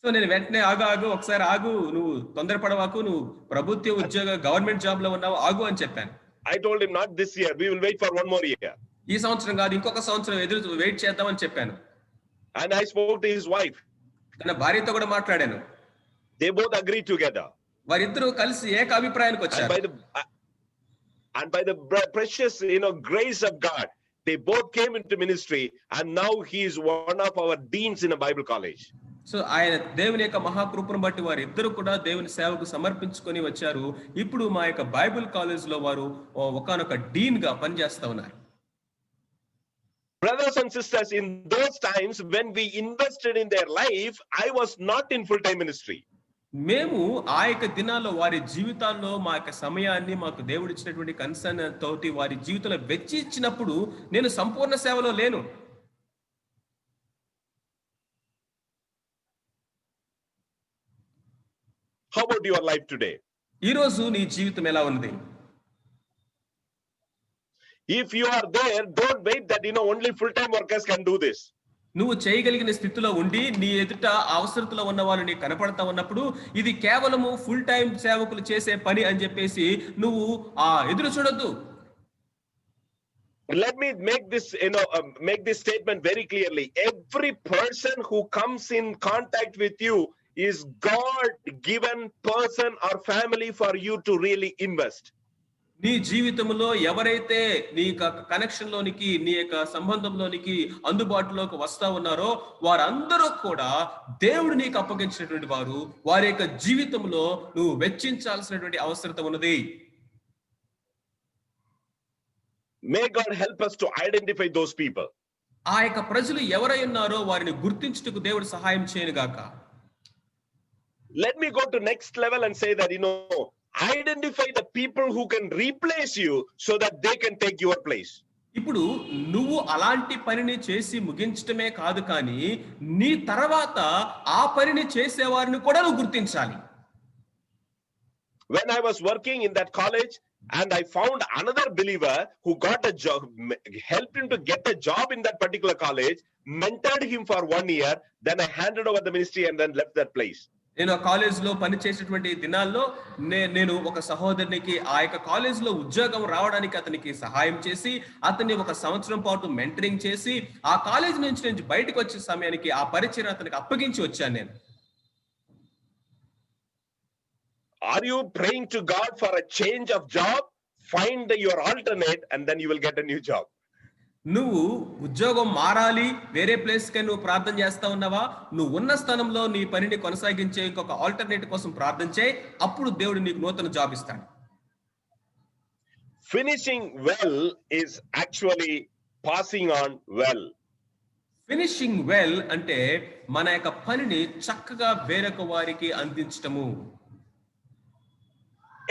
So నేను వెంటనే ఆగు ఒకసారి ఆగు, నువ్వు తొందరపడవాకు, నువ్వు ప్రభుత్వ ఉద్యోగ గవర్నమెంట్ జాబ్ లో ఉన్నావు, ఆగు అని చెప్పాను. I told him not this year, we will wait for one more year. ఈ సంవత్సరం కాదు, ఇంకొక సంవత్సరం వెయిట్ చేద్దామని చెప్పాను. And I spoke to his wife. తన భార్యతో కూడా మాట్లాడాను. They both agreed together. వారిద్దరూ కలిసి ఏక అభిప్రాయానికి వచ్చారు. And by the precious grace of God, they both came into ministry and now he is one of our deans in a Bible college. So ఆయన దేవుని యొక్క మహాకృపను బట్టి వారు ఇద్దరు కూడా దేవుని సేవకు సమర్పించుకొని వచ్చారు. ఇప్పుడు మా యొక్క బైబిల్ కాలేజ్ లో వారు ఒకానొక డీన్ గా పనిచేస్తా ఉన్నారు. Brothers and sisters, in those times when we invested in their life, I was not in full-time ministry. మేము ఆ యొక్క దినాల్లో వారి జీవితాల్లో మా యొక్క సమయాన్ని మాకు దేవుడు ఇచ్చినటువంటి కన్సర్న్ తోటి వారి జీవితంలో వెచ్చించినప్పుడు నేను సంపూర్ణ సేవలో లేను. How about your life today? ఈ రోజు నీ జీవితం ఎలా ఉంది? If you are there, don't wait that only full-time workers can do this. నువ్వు చేయగలిగిన స్థితిలో ఉండి నీ ఎదుట అవసరతలో ఉన్న వాళ్ళు నీకు కనపడతా ఉన్నప్పుడు ఇది కేవలము ఫుల్ టైం సేవకులు చేసే పని అని చెప్పేసి నువ్వు ఎదురు చూడొద్దు. Let me make this statement very clearly. Every person who comes in contact with you is God-given person or family for you to really invest. నీ జీవితంలో ఎవరైతే నీ కనెక్షన్ లోనికి నీ యొక్క సంబంధంలోనికి అందుబాటులోకి వస్తా ఉన్నారో వారందరూ కూడా దేవుడు నీకు అప్పగించినటువంటి వారు. వారి యొక్క జీవితంలో నువ్వు వెచ్చించాల్సినటువంటి అవసరం ఉన్నది. May God help us to identify those people. ఆ యొక్క ప్రజలు ఎవరై ఉన్నారో వారిని గుర్తించుటకు దేవుడు సహాయం చేయను గాక. Let me go to next level and say that identify the people who can replace you so that they can take your place. ఇప్పుడు నువ్వు అలాంటి పనిని చేసి ముగించటమే కాదు, కానీ నీ తర్వాత ఆ పనిని చేసేవారిని కూడా నువ్వు గుర్తించాలి. When I was working in that college and I found another believer who got a job, helped him to get a job in that particular college, mentored him for 1 year, then I handed over the ministry and then left that place. నేను ఆ college లో పనిచేసేటువంటి దినాల్లో నేను ఒక సహోదరునికి ఆ యొక్క college లో ఉద్యోగం రావడానికి అతనికి సహాయం చేసి అతన్ని 1 సంవత్సరం పాటు మెంటరింగ్ చేసి ఆ కాలేజ్ నుంచి బయటకు వచ్చే సమయానికి ఆ పరిచయం అతనికి అప్పగించి వచ్చాను నేను. Are you praying to God for a change of job, find your alternate and then you will get a new job. నువ్వు ఉద్యోగం మారాలి, వేరే ప్లేస్కి నువ్వు ప్రార్థన చేస్తా ఉన్నావా? నువ్వు ఉన్న స్థానంలో నీ పనిని కొనసాగించే ఇంకొక ఆల్టర్నేట్ కోసం ప్రార్థన చేయి, అప్పుడు దేవుడు నీకు నూతన జాబ్ ఇస్తాడు. Finishing well is actually passing on well. Finishing well అంటే మన యొక్క పనిని చక్కగా వేరొక వారికి అందించటము.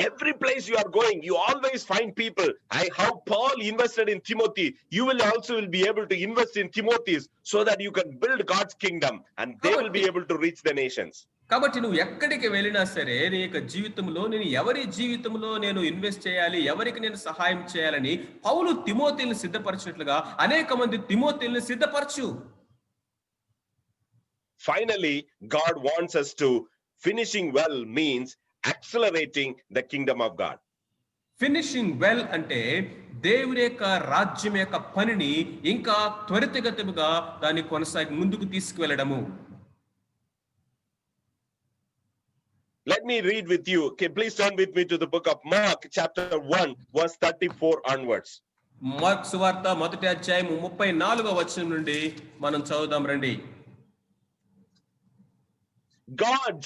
Every place you are going, you always find people. How Paul invested in Timothy, you will also be able to invest in Timothy's so that you can build God's kingdom and they will be able to reach the nations. కాబట్టి నువ్వు ఎక్కడికి వెళ్ళినా సరే నీ యొక్క జీవితంలో నేను ఎవరి జీవితంలో నేను ఇన్వెస్ట్ చేయాలి, ఎవరికి నేను సహాయం చేయాలని పౌలు తిమోతిని సిద్ధపరిచినట్లుగా అనేక మంది తిమోతిని సిద్ధపరచు. Finally, God wants us to finishing well means accelerating the kingdom of God. Finishing well అంటే దేవుని యొక్క రాజ్యం యొక్క పనిని ఇంకా త్వరితగతిగా దాన్ని కొనసాగి ముందుకు తీసుకువెళ్ళడము. Let me read with you. Okay, please turn with me to the book of Mark chapter 1 verse 34 onwards. Mark సువార్త మొదటి అధ్యాయం 34వ వచనం నుండి మనం చదువుదాం రండి.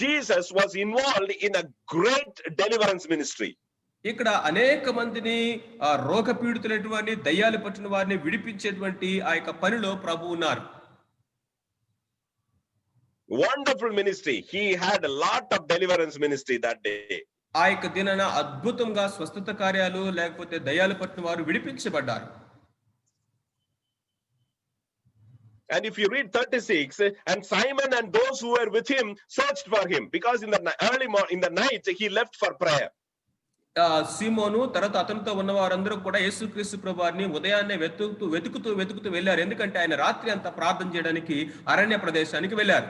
Jesus was involved in a great deliverance ministry. ఇక్కడ అనేక మందిని రోగపీడితులైనటువంటి దయ్యాలు పట్టిన వారిని విడిపించేటువంటి ఆ యొక్క పనిలో ప్రభు ఉన్నారు. Wonderful ministry. He had a lot of deliverance ministry that day. ఆ యొక్క దినాన అద్భుతంగా స్వస్థత కార్యాలు లేకపోతే దయ్యాలు పట్టిన వారు విడిపించబడ్డారు. And if you read 36, and Simon and those who were with him searched for him because in the night he left for prayer. సీమోను తర్వాత అతనితో ఉన్న వారందరూ కూడా యేసుక్రీస్తు ప్రభువారిని ఉదయాన్నే వెతుకుతూ వెళ్ళారు. ఎందుకంటే ఆయన రాత్రి అంతా ప్రార్థన చేయడానికి అరణ్య ప్రదేశానికి వెళ్ళారు.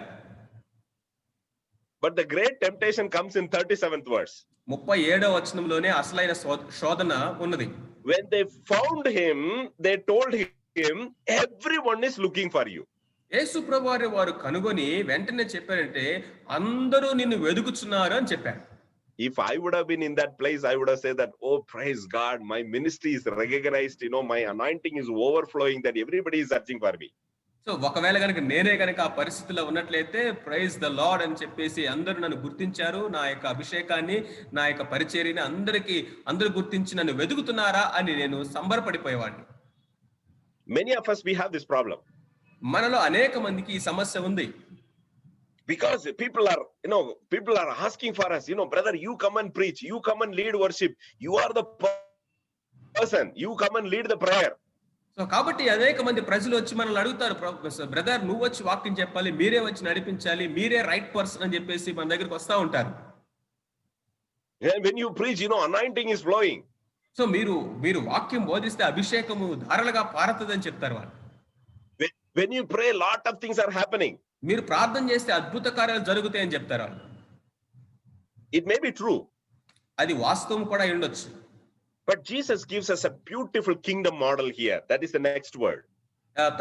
But the great temptation comes in 37th verse. 37వ వచనంలోనే అసలైన శోధన ఉన్నది. When they found him, they told him, everyone is looking for you. యేసు ప్రభువారి వారు కనుగొని వెంటనే చెప్పారంటే అందరూ నిన్ను వెదుకుచున్నారు అని చెప్పారు. If I would have been in that place, I would have said that, oh, praise God, my ministry is recognized, my anointing is overflowing, that everybody is searching for me. So ఒకవేళ నేనే కనుక ఆ పరిస్థితిలో ఉన్నట్లయితే praise the lord అని చెప్పేసి అందరూ నన్ను గుర్తించారు, నా యొక్క అభిషేకాన్ని నా యొక్క పరిచర్యని అందరూ గుర్తించి నన్ను వెదుకుతున్నారా అని నేను సంబరపడిపోయేవాడిని. Many of us, we have this problem. మనలో అనేక మందికి ఈ సమస్య ఉంది. Because people are asking for us, brother, you come and preach, you come and lead worship, you are the person, you come and lead the prayer. So కాబట్టి అనేక మంది ప్రజలు వచ్చి మనల్ని అడుగుతారు, బ్రదర్ నువ్వు వచ్చి వాక్యం చెప్పాలి, మీరే వచ్చి నడిపించాలి, మీరే రైట్ పర్సన్ అని చెప్పేసి మన దగ్గరికి వస్తా ఉంటారు. When you preach, anointing is flowing. So మీరు వాక్యం బోధిస్తే అభిషేకము ధారలుగా పారుతుందని చెప్తారు వాళ్ళు. When you pray, lot of things are happening. మీరు ప్రార్థన చేస్తే అద్భుత కార్యాలు జరుగుతాయని చెప్తారు వాళ్ళు. It may be true. అది వాస్తవం కూడా ఉండొచ్చు. But Jesus gives us a beautiful kingdom model here. That is the next word.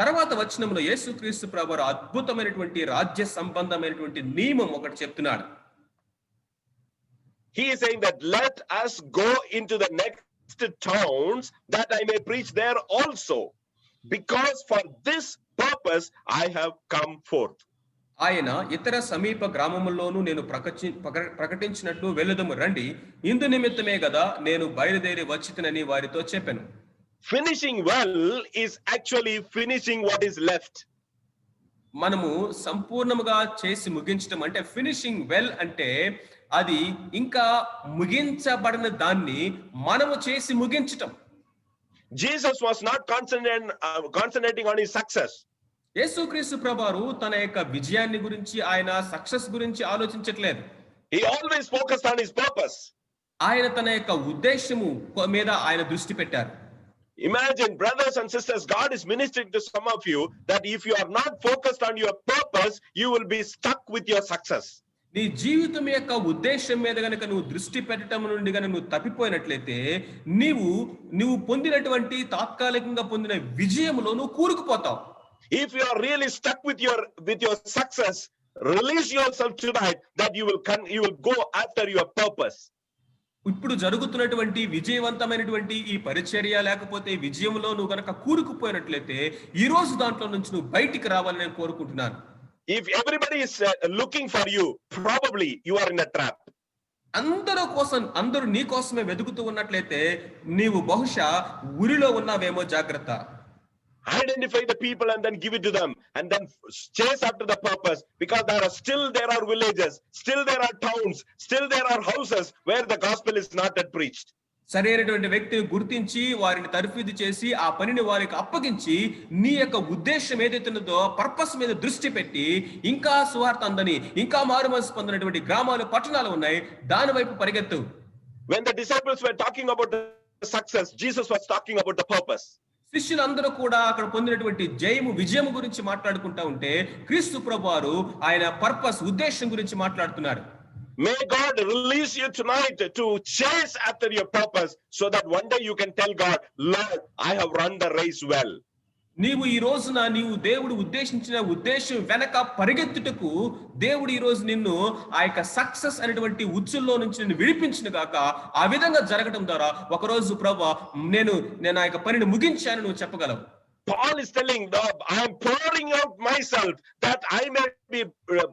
తర్వాత వచనంలో యేసుక్రీస్తు ప్రభువు అద్భుతమైనటువంటి రాజ్య సంబంధమైనటువంటి నియమం ఒకటి చెప్తున్నాడు. He is saying that let us go into the next towns that I may preach there also, because for this purpose I have come forth. ఆయన ఇతర సమీప గ్రామముల్లోనూ నేను ప్రకటించినట్లు వెళ్ళదము రండి, ఇందు నిమిత్తమే కదా నేను బయలుదేరి వచ్చితినని వారితో చెప్పాను. Finishing well is actually finishing what is left. మనము సంపూర్ణముగా చేసి ముగించడం అంటే ఫినిషింగ్ వెల్ అంటే అది ఇంకా ముగించబడిన దాన్ని మనము చేసి ముగించటం. Jesus was not concentrating on his success. యేసుక్రీస్తు ప్రభువారు తన యొక్క విజయాన్ని గురించి ఆయన సక్సెస్ గురించి ఆలోచించట్లేదు. He always focused on his purpose. ఆయన తన యొక్క ఉద్దేశము మీద ఆయన దృష్టి పెట్టారు. Imagine, brothers and sisters, God is ministering to some of you that if you are not focused on your purpose, you will be stuck with your success. నీ జీవితం యొక్క ఉద్దేశం మీద గనక నువ్వు దృష్టి పెట్టడం నుండి గనక నువ్వు తప్పిపోయినట్లయితే నువ్వు పొందినటువంటి తాత్కాలికంగా పొందిన విజయంలో నువ్వు కూరుకుపోతావు. If you are really stuck with your success, release yourself tonight that you will go after your purpose. ఇప్పుడు జరుగుతున్నటువంటి విజయవంతమైనటువంటి ఈ పరిచర్య లేకపోతే విజయంలో నువ్వు గనక కూరుకుపోయినట్లయితే ఈ రోజు దాంట్లో నుంచి నువ్వు బయటికి రావాలని నేను కోరుకుంటున్నాను. If everybody is looking for you, probably you are in a trap. అందరూ నీ కోసమే వెతుకుతూ ఉన్నట్లయితే నీవు బహుశా ఉరిలో ఉన్నావేమో జాగ్రత్త. Identify the people and then give it to them and then chase after the purpose, because there are villages, still there are towns, still there are houses where the gospel is not yet preached. సరైనటువంటి వ్యక్తిని గుర్తించి వారిని తర్ఫీదు చేసి ఆ పనిని వారికి అప్పగించి నీ యొక్క ఉద్దేశం ఏదైతే ఉన్నదో పర్పస్ మీద దృష్టి పెట్టి ఇంకా సువార్త అందని ఇంకా మారుమనసు పొందినటువంటి గ్రామాలు పట్టణాలు ఉన్నాయి, దాని వైపు పరిగెత్తు. When the disciples were talking about the success, Jesus was talking about the purpose. శిష్యులందరూ కూడా అక్కడ పొందినటువంటి విజయం గురించి మాట్లాడుకుంటా ఉంటే క్రీస్తు ప్రభువారు ఆయన పర్పస్ ఉద్దేశం గురించి మాట్లాడుతున్నారు. May God release you tonight to chase after your purpose, so that one day you can tell God, Lord, I have run the race well. నీవు ఈ రోజున నీవు దేవుడు ఉద్దేశించిన ఉద్దేశం వెనక పరిగెత్తుటకు దేవుడు ఈ రోజు నిన్ను ఆ యొక్క సక్సెస్ అనేటువంటి ఉచ్చుల్లో నుంచి నిన్ను విడిపించిన గాక. ఆ విధంగా జరగడం ద్వారా ఒకరోజు ప్రభువా నేను ఆ యొక్క పనిని ముగించాను నువ్వు చెప్పగలవు. Paul is telling, I am pouring out myself that I may be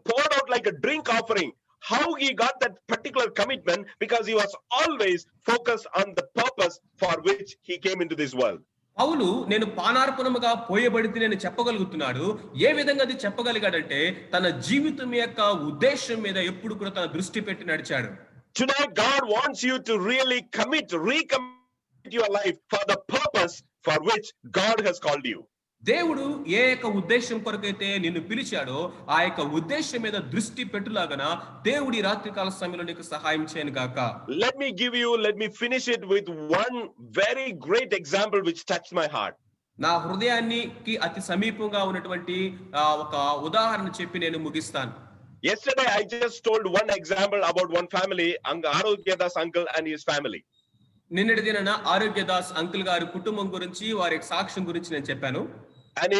poured out like a drink offering. How he got that particular commitment? Because he was always focused on the purpose for which he came into this world. పౌలు నేను పానార్పణముగా పోయబడితే నేను చెప్పగలుగుతున్నాడు. ఏ విధంగా అది చెప్పగలిగాడంటే తన జీవితం యొక్క ఉద్దేశం మీద ఎప్పుడు కూడా తన దృష్టి పెట్టి నడిచాడు. Tonight God wants you to really recommit your life for the purpose for which God has called you. దేవుడు ఏ యొక్క ఉద్దేశం కొరకైతే నిన్ను పిలిచాడో ఆ యొక్క ఉద్దేశం మీద దృష్టి పెట్టులాగన దేవుడి రాత్రికాల సమయంలో నీకు సహాయం చేయను గాక. Let me finish it with one very great example which touched my heart. నా హృదయానికి అతి సమీపంగా ఉన్నటువంటి ఒక ఉదాహరణ చెప్పి నేను ముగిస్తాను. Yesterday I just told one example about one family, Arogyadas uncle and his family. నిన్నటి దినాన ఆరోగ్యదాస్ అంకుల్ గారి కుటుంబం గురించి వారి సాక్ష్యం గురించి నేను చెప్పాను. And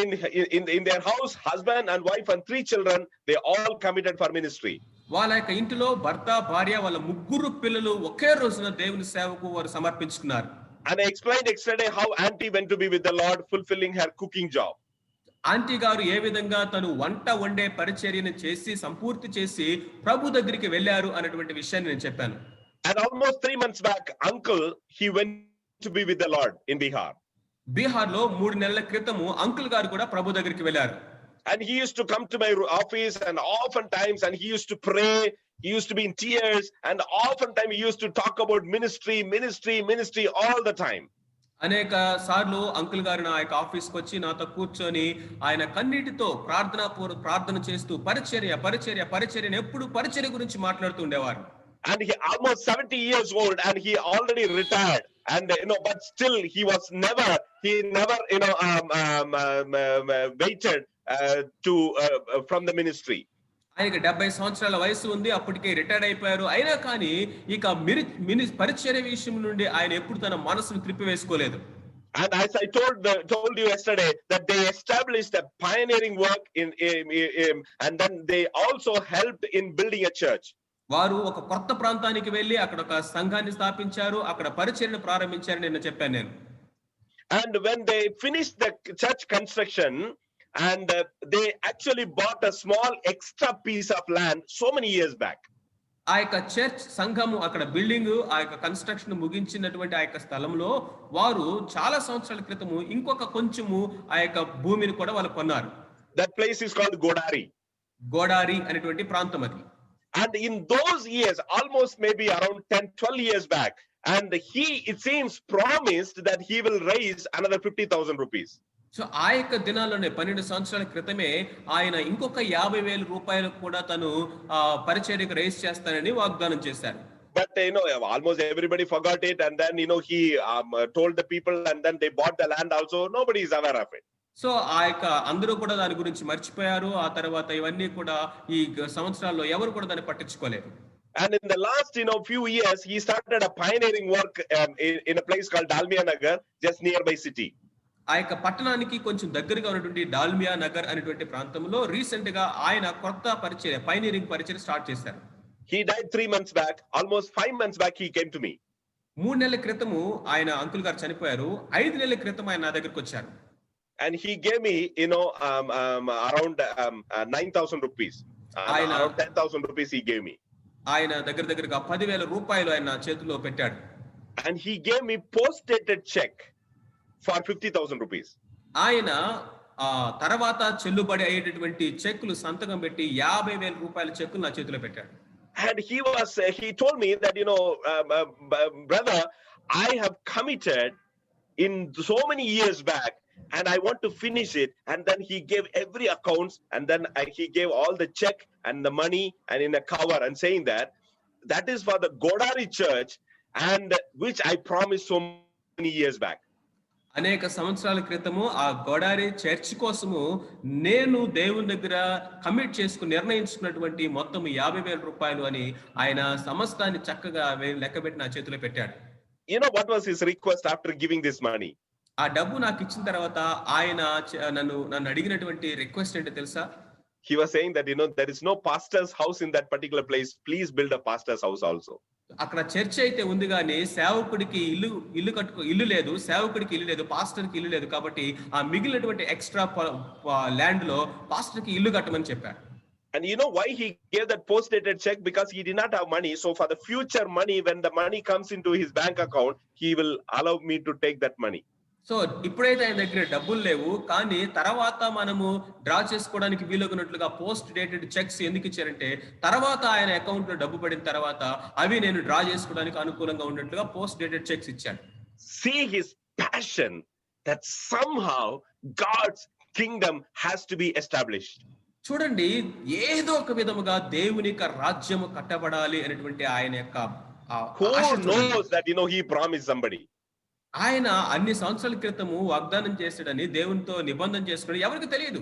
in their house, husband and wife and 3 children, they all committed for ministry. వాళ్ళ యొక్క ఇంటిలో భర్త భార్య వాళ్ళ 3 పిల్లలు ఒకే రోజున దేవుని సేవకు వారు సమర్పించుకున్నారు. And I explained yesterday how auntie went to be with the Lord, fulfilling her cooking job. Aunty గారు ఏ విధంగా తను వంట వండే పరిచర్యను చేసి సంపూర్తి చేసి ప్రభు దగ్గరికి వెళ్ళారు అనేటువంటి విషయాన్ని నేను చెప్పాను. And almost 3 months back, uncle, he went to be with the Lord in Bihar. Bihar లో 3 నెలల క్రితము అంకుల్ గారు కూడా ప్రభు దగ్గరికి వెళ్ళారు. And he used to come to my office and oftentimes, and he used to pray. He used to be in tears, and oftentimes he used to talk about ministry all the time. అనేక సార్లు uncle గారు నా యొక్క ఆఫీస్కి వచ్చి నాతో కూర్చొని ఆయన కన్నీటితో ప్రార్థన చేస్తూ పరిచర్యను ఎప్పుడు పరిచర్య గురించి మాట్లాడుతూ ఉండేవారు. And he almost 70 years old, and he already retired, and but still he never waited from the ministry. ఆయనకి 70 సంవత్సరాల వయసు ఉంది, అప్పటికే రిటైర్డ్ అయిపోయారు. అయినా కానీ ఇక పరిచర్య విషయం నుండి ఆయన ఎప్పుడు తన మనసును త్రిప్పివేసుకోలేదు. And as I told you yesterday, that they established a pioneering work in and then they also helped in building a church. వారు ఒక కొత్త ప్రాంతానికి వెళ్ళి అక్కడ ఒక సంఘాన్ని స్థాపించారు, అక్కడ పరిచర్యను ప్రారంభించారు నిన్న చెప్పాను నేను. And when they finished the church construction, and they actually bought a small extra piece of land so many years back. ఆ యొక్క చర్చ్ సంఘము అక్కడ బిల్డింగ్ ఆ యొక్క కన్స్ట్రక్షన్ ముగించినటువంటి ఆ యొక్క స్థలంలో వారు చాలా సంవత్సరాల క్రితము ఇంకొక కొంచెము ఆ యొక్క భూమిని కూడా వాళ్ళు కొన్నారు. That place is called గోడారి అనేటువంటి ప్రాంతం అది. And in those years, almost maybe around 10-12 years back, and it seems promised that he will raise another 50,000 rupees. So ఆ యొక్క దినాల్లోనే 12 సంవత్సరాల క్రితమే ఆయన ఇంకొక 50,000 రూపాయలు కూడా తను పరిచర్యకు రైజ్ చేస్తానని వాగ్దానం చేశారు. But almost everybody forgot it, and then he told the people, and then they bought the land also. Nobody is aware of it. So ఆ యొక్క అందరూ కూడా దాని గురించి మర్చిపోయారు. ఆ తర్వాత ఇవన్నీ కూడా ఈ సంవత్సరాల్లో ఎవరు కూడా దాన్ని పట్టించుకోలేదు. And in the last few years, he started a pioneering work in a place called Dalmia Nagar, just nearby city. ఆ యొక్క పట్టణానికి కొంచెం దగ్గరగా ఉన్నటువంటి డాల్మియా నగర్ అనేటువంటి ప్రాంతంలో రీసెంట్ గా ఆయన కొత్త పైనీరింగ్ పరిచర్య స్టార్ట్ చేశారు. He died 3 months back. Almost 5 months back, he came to me. 3 నెలల క్రితము ఆయన అంకుల్ గారు చనిపోయారు. 5 నెలల క్రితం ఆయన నా దగ్గరికి వచ్చారు. And he gave me, around 9,000 rupees. Around 10,000 rupees he gave me. ఆయన దగ్గరగా 10,000 రూపాయలు ఆయన నా చేతిలో పెట్టాడు. And he gave me post-dated check for 50,000 rupees. ఆయన తర్వాత చెల్లుబడి అయ్యేటటువంటి చెక్కులు సంతకం పెట్టి 50,000 రూపాయల చెక్కులు నా చేతిలో పెట్టాడు. And he told me that, brother, I have committed in so many years back, and I want to finish it. And then he gave every accounts, and then he gave all the check and the money and in a cover, and saying that is for the Godari church, and which I promised so many years back. అనేక సంవత్సరాల క్రితము ఆ గోడారి church కోసము నేను దేవుని దగ్గర commit చేసుకుని నిర్ణయించుకున్నటువంటి మొత్తం 50,000 రూపాయలు అని ఆయన సమస్తాన్ని చక్కగా లెక్కబెట్టి నా చేతిలో పెట్టాడు. What was his request after giving this money? ఆ డబ్బు నాకు ఇచ్చిన తర్వాత ఆయన నన్ను అడిగినటువంటి రిక్వెస్ట్ ఏంటో తెలుసా? He was saying that, there is no pastor's house in that particular place. Please build a pastor's house also. అక్కడ చర్చ్ అయితే ఉంది కానీ సేవకుడికి ఇల్లు లేదు, సేవకుడికి ఇల్లు లేదు, పాస్టర్కి ఇల్లు లేదు. కాబట్టి ఆ మిగిలినటువంటి ఎక్స్ట్రా ల్యాండ్ లో పాస్టర్కి ఇల్లు కట్టమని చెప్పాడు. And why he gave that post-dated check? Because he did not have money. So for the future money, when the money comes into his bank account, he will allow me to take that money. So ఇప్పుడైతే ఆయన దగ్గర డబ్బులు లేవు, కానీ తర్వాత మనము draw చేసుకోవడానికి వీలుగున్నట్లుగా post dated checks ఎందుకు ఇచ్చారంటే, తర్వాత ఆయన అకౌంట్ లో డబ్బు పడిన తర్వాత అవి నేను డ్రా చేసుకోవడానికి అనుకూలంగా ఉన్నట్లుగా పోస్ట్ డేటెడ్ చెక్స్ ఇచ్చాను. See his passion that somehow God's kingdom has to be established. చూడండి, ఏదో ఒక విధముగా దేవుని యొక్క రాజ్యము కట్టబడాలి అనేటువంటి ఆయన యొక్క who knows that he promised somebody. ఆయన అన్ని సంవత్సరాల క్రితము వాగ్దానం చేశాడని దేవునితో నిబంధన చేసుకుని ఎవరికి తెలియదు.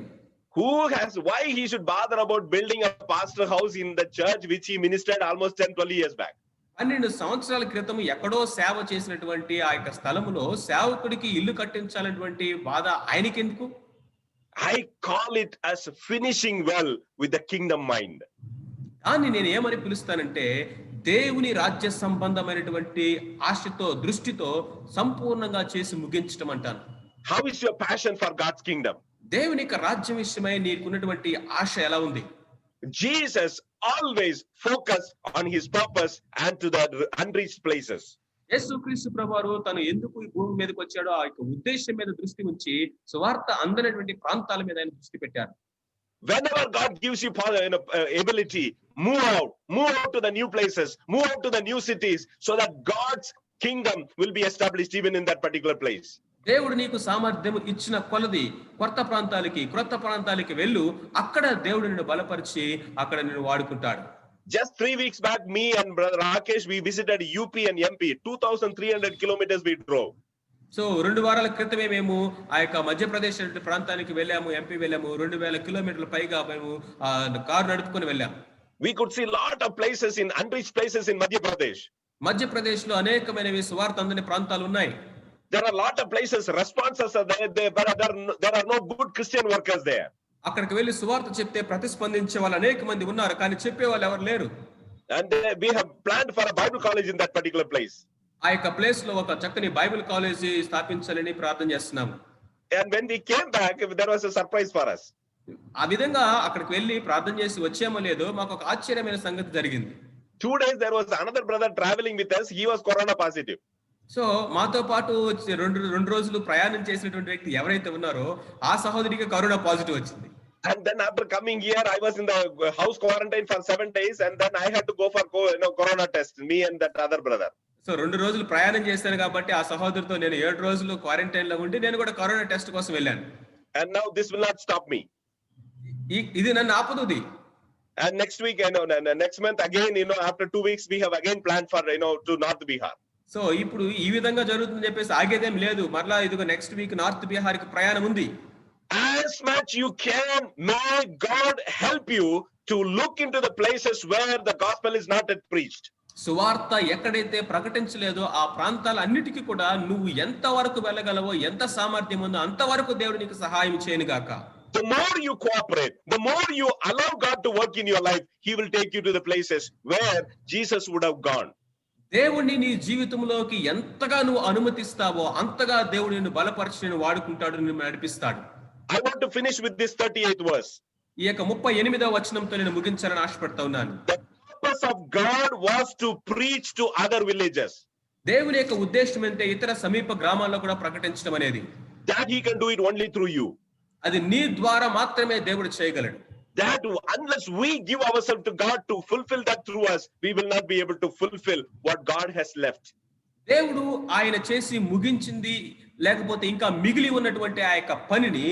Why he should bother about building a pastor house in the church which he ministered almost 10-12 years back? 12 సంవత్సరాల క్రితం ఎక్కడో సేవ చేసినటువంటి ఆ యొక్క స్థలములో సేవకుడికి ఇల్లు కట్టించాలన్నటువంటి బాధ ఆయనకి ఎందుకు? I call it as finishing well with the kingdom mind. దాన్ని నేను ఏమని పిలుస్తానంటే, దేవుని రాజ్య సంబంధమైనటువంటి ఆశతో దృష్టితో సంపూర్ణంగా చేసి ముగించటం అంటాను. How is your passion for God's kingdom? దేవుని యొక్క రాజ్యం విషయమై నీకున్నటువంటి ఆశ ఎలా ఉంది? Jesus always focused on his purpose and to the unreached places. యేసుక్రీస్తు ప్రభువారు తను ఎందుకు ఈ భూమి మీదకి వచ్చాడో ఆ యొక్క ఉద్దేశం మీద దృష్టి ఉంచి సువార్త అందనటువంటి ప్రాంతాల మీద ఆయన దృష్టి పెట్టారు. Whenever God gives you ability, move out to the new places, move out to the new cities, so that God's kingdom will be established even in that particular place. దేవుడు నీకు సామర్థ్యం ఇచ్చిన కొలది క్రొత్త ప్రాంతాలకి వెళ్ళు, అక్కడ దేవుడు నిన్ను బలపరిచి అక్కడ నిన్ను వాడుకుంటాడు. Just 3 weeks back, me and brother Rakesh, we visited UP and MP. 2,300 kilometers we drove. So 2 వారాల క్రితమే మేము ఆ యొక్క మధ్యప్రదేశ్ ప్రాంతానికి వెళ్ళాము, ఎంపీ వెళ్ళాము. 2,000 కిలోమీటర్ల పైగా మేము కారు నడుపుకొని వెళ్ళాము. We could see lot of places in unreached places in Madhya Pradesh. Madhya Pradesh లో అనేకమైనవి సువార్త అందని ప్రాంతాలు ఉన్నాయి. There are lot of places, responses are there, but there are no good Christian workers there. అక్కడికి వెళ్ళి సువార్త చెప్తే ప్రతిస్పందించే వాళ్ళు అనేక మంది ఉన్నారు, కానీ చెప్పే వాళ్ళు ఎవరు లేరు. And we have planned for a Bible college in that particular place. ఆ యొక్క ప్లేస్ లో ఒక చక్కని బైబిల్ కాలేజీ స్థాపించాలని ప్రార్థన చేస్తున్నాము. And when we came back, there was a surprise for us. ఆ విధంగా అక్కడికి వెళ్ళి ప్రార్థన చేసి వచ్చేమో లేదో మాకు ఒక ఆశ్చర్యమైన సంగతి జరిగింది. 2 days there was another brother traveling with us. He was corona positive. So మాతో పాటు రెండు రోజులు ప్రయాణం చేసినటువంటి వ్యక్తి ఎవరైతే ఉన్నారో ఆ సహోదరికి కరోనా పాజిటివ్ వచ్చింది. And then after coming here, I was in the house quarantine for 7 days, and then I had to go for corona test, me and that other brother. So 2 రోజులు ప్రయాణం చేశాను కాబట్టి ఆ సహోదరుతో నేను 7 రోజులు క్వారంటైన్ లో ఉండి నేను కూడా కరోనా టెస్ట్ కోసం వెళ్ళాను. And now this will not stop me. ఇది నన్ను ఆపదుది. And next week, next month again, after 2 weeks, we have again planned for to North Bihar. So ఇప్పుడు ఈ విధంగా జరుగుతుందని చెప్పేసి ఆగేదేం లేదు. మరలా ఇదిగో నెక్స్ట్ వీక్ నార్త్ బిహార్ కి ప్రయాణం ఉంది. As much you can, may God help you to look into the places where the gospel is not yet preached. సువార్త ఎక్కడైతే ప్రకటించలేదో ఆ ప్రాంతాలన్నిటికీ కూడా నువ్వు ఎంత వరకు వెళ్ళగలవో, ఎంత సామర్థ్యం ఉందో అంతవరకు దేవుడు నీకు సహాయం చేయను గాక. The more you cooperate, the more you allow God to work in your life, He will take you to the places where Jesus would have gone. దేవుణ్ణి నీ జీవితంలోకి ఎంతగా నువ్వు అనుమతిస్తావో అంతగా దేవుడు నిన్ను బలపరిచి నిన్ను వాడుకుంటాడు, నిన్ను నడిపిస్తాడు. I want to finish with this 38th verse. ఈ యొక్క 38వ వచనంతో నేను ముగించాలని ఆశపడతా ఉన్నాను. The purpose of God was to preach to other villages. దేవుని యొక్క ఉద్దేశం అంటే ఇతర సమీప గ్రామాల్లో కూడా ప్రకటించడం అనేది. That He can do it only through you. అది నీ ద్వారా మాత్రమే దేవుడు చేయగలడు. That unless we give ourselves to God to fulfill that through us, we will not be able to fulfill what God has left. దేవుడు ఆయన చేసి ముగించింది లేకపోతే ఇంకా మిగిలి ఉన్నటువంటి ఆ యొక్క పనిని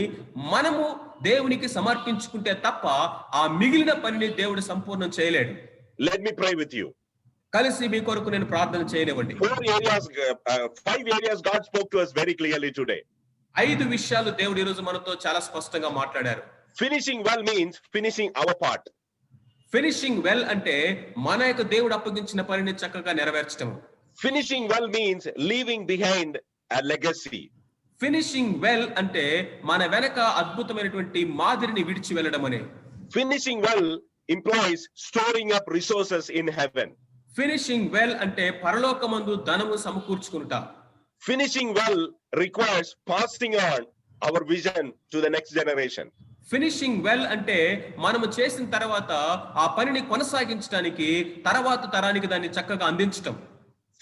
మనము దేవునికి సమర్పించుకుంటే తప్ప ఆ మిగిలిన పనిని దేవుడు సంపూర్ణం చేయలేడు. Let me pray with you. కలిసి మీ కొరకు నేను ప్రార్థన చేయనివ్వండి. 5 areas God spoke to us very clearly today. 5 విషయాలు దేవుడు ఈ రోజు మనతో చాలా స్పష్టంగా మాట్లాడారు. Finishing well means finishing our part. Finishing well అంటే మన యొక్క దేవుడు అప్పగించిన పనిని చక్కగా నెరవేర్చడం. Finishing well means leaving behind a legacy. Finishing well అంటే మన వెనక అద్భుతమైనటువంటి మాదిరిని విడిచి వెళ్ళడం అనే. Finishing well implies storing up resources in heaven. Finishing well అంటే పరలోకమందు ధనము సమకూర్చుకుంటా. Finishing well requires passing on our vision to the next generation. Finishing well అంటే మనము చేసిన తర్వాత ఆ పనిని కొనసాగించడానికి తర్వాత తరానికి దాన్ని చక్కగా అందించటం.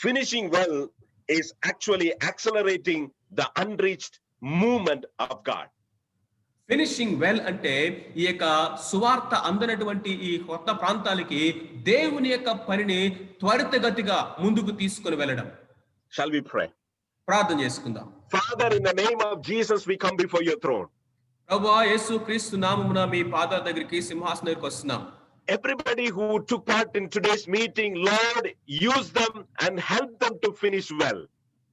Finishing well is actually accelerating the unreached movement of God. Finishing well అంటే ఈ యొక్క సువార్త అందనటువంటి ఈ కొత్త ప్రాంతాలకి దేవుని యొక్క పనిని త్వరితగతిగా ముందుకు తీసుకొని వెళ్ళడం. Shall we pray? ప్రార్థన చేసుకుందాం. Father, in the name of Jesus, we come before your throne. ప్రభువా యేసు క్రీస్తు నామమున మీ పాదాల దగ్గరికి సింహాసనం దగ్గరికి వస్తున్నాం. Everybody who took part in today's meeting, Lord, use them and help them to finish well.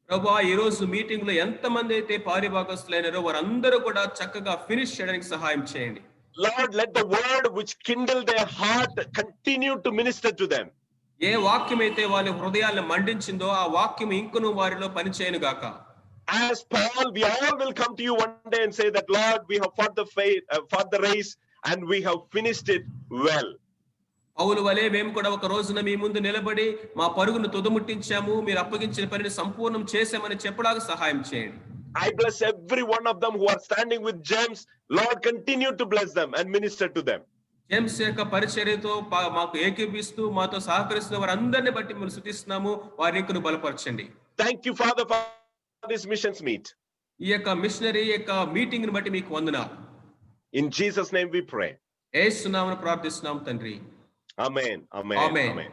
ప్రభువా ఈ రోజు మీటింగ్ లో ఎంతమంది అయితే పారిభాగస్తులైనారో వారందరూ కూడా చక్కగా ఫినిష్ చేయడానికి సహాయం చేయండి. Lord, let the word which kindled their heart continue to minister to them. ఏ వాక్యం అయితే వాళ్ళ హృదయాలను మండించిందో ఆ వాక్యం ఇంకను వారిలో పనిచేయను గాక. As Paul, we all will come to you one day and say that, Lord, we have fought the race and we have finished it well. పౌలు వలె మేము కూడా ఒక రోజున మీ ముందు నిలబడి మా పరుగును తుదముట్టించాము, మీరు అప్పగించిన పనిని సంపూర్ణం చేశామని చెప్పడానికి సహాయం చేయండి. I bless every one of them who are standing with James. Lord, continue to bless them and minister to them. James యొక్క పరిచర్యతో మాకు ఏకీపిస్తూ మాతో సహకరిస్తున్న వారందరిని బట్టి మేము స్తుతిస్తున్నాము, వారి ఇంకను బలపరచండి. Thank you, Father, for this missions meet. ఈ యొక్క మిషనరీ యొక్క మీటింగ్ ని బట్టి మీకు వందనాలు. In Jesus' name we pray. యేసు నామమున ప్రార్థిస్తున్నాము తండ్రి. Amen. Amen. Amen. Amen.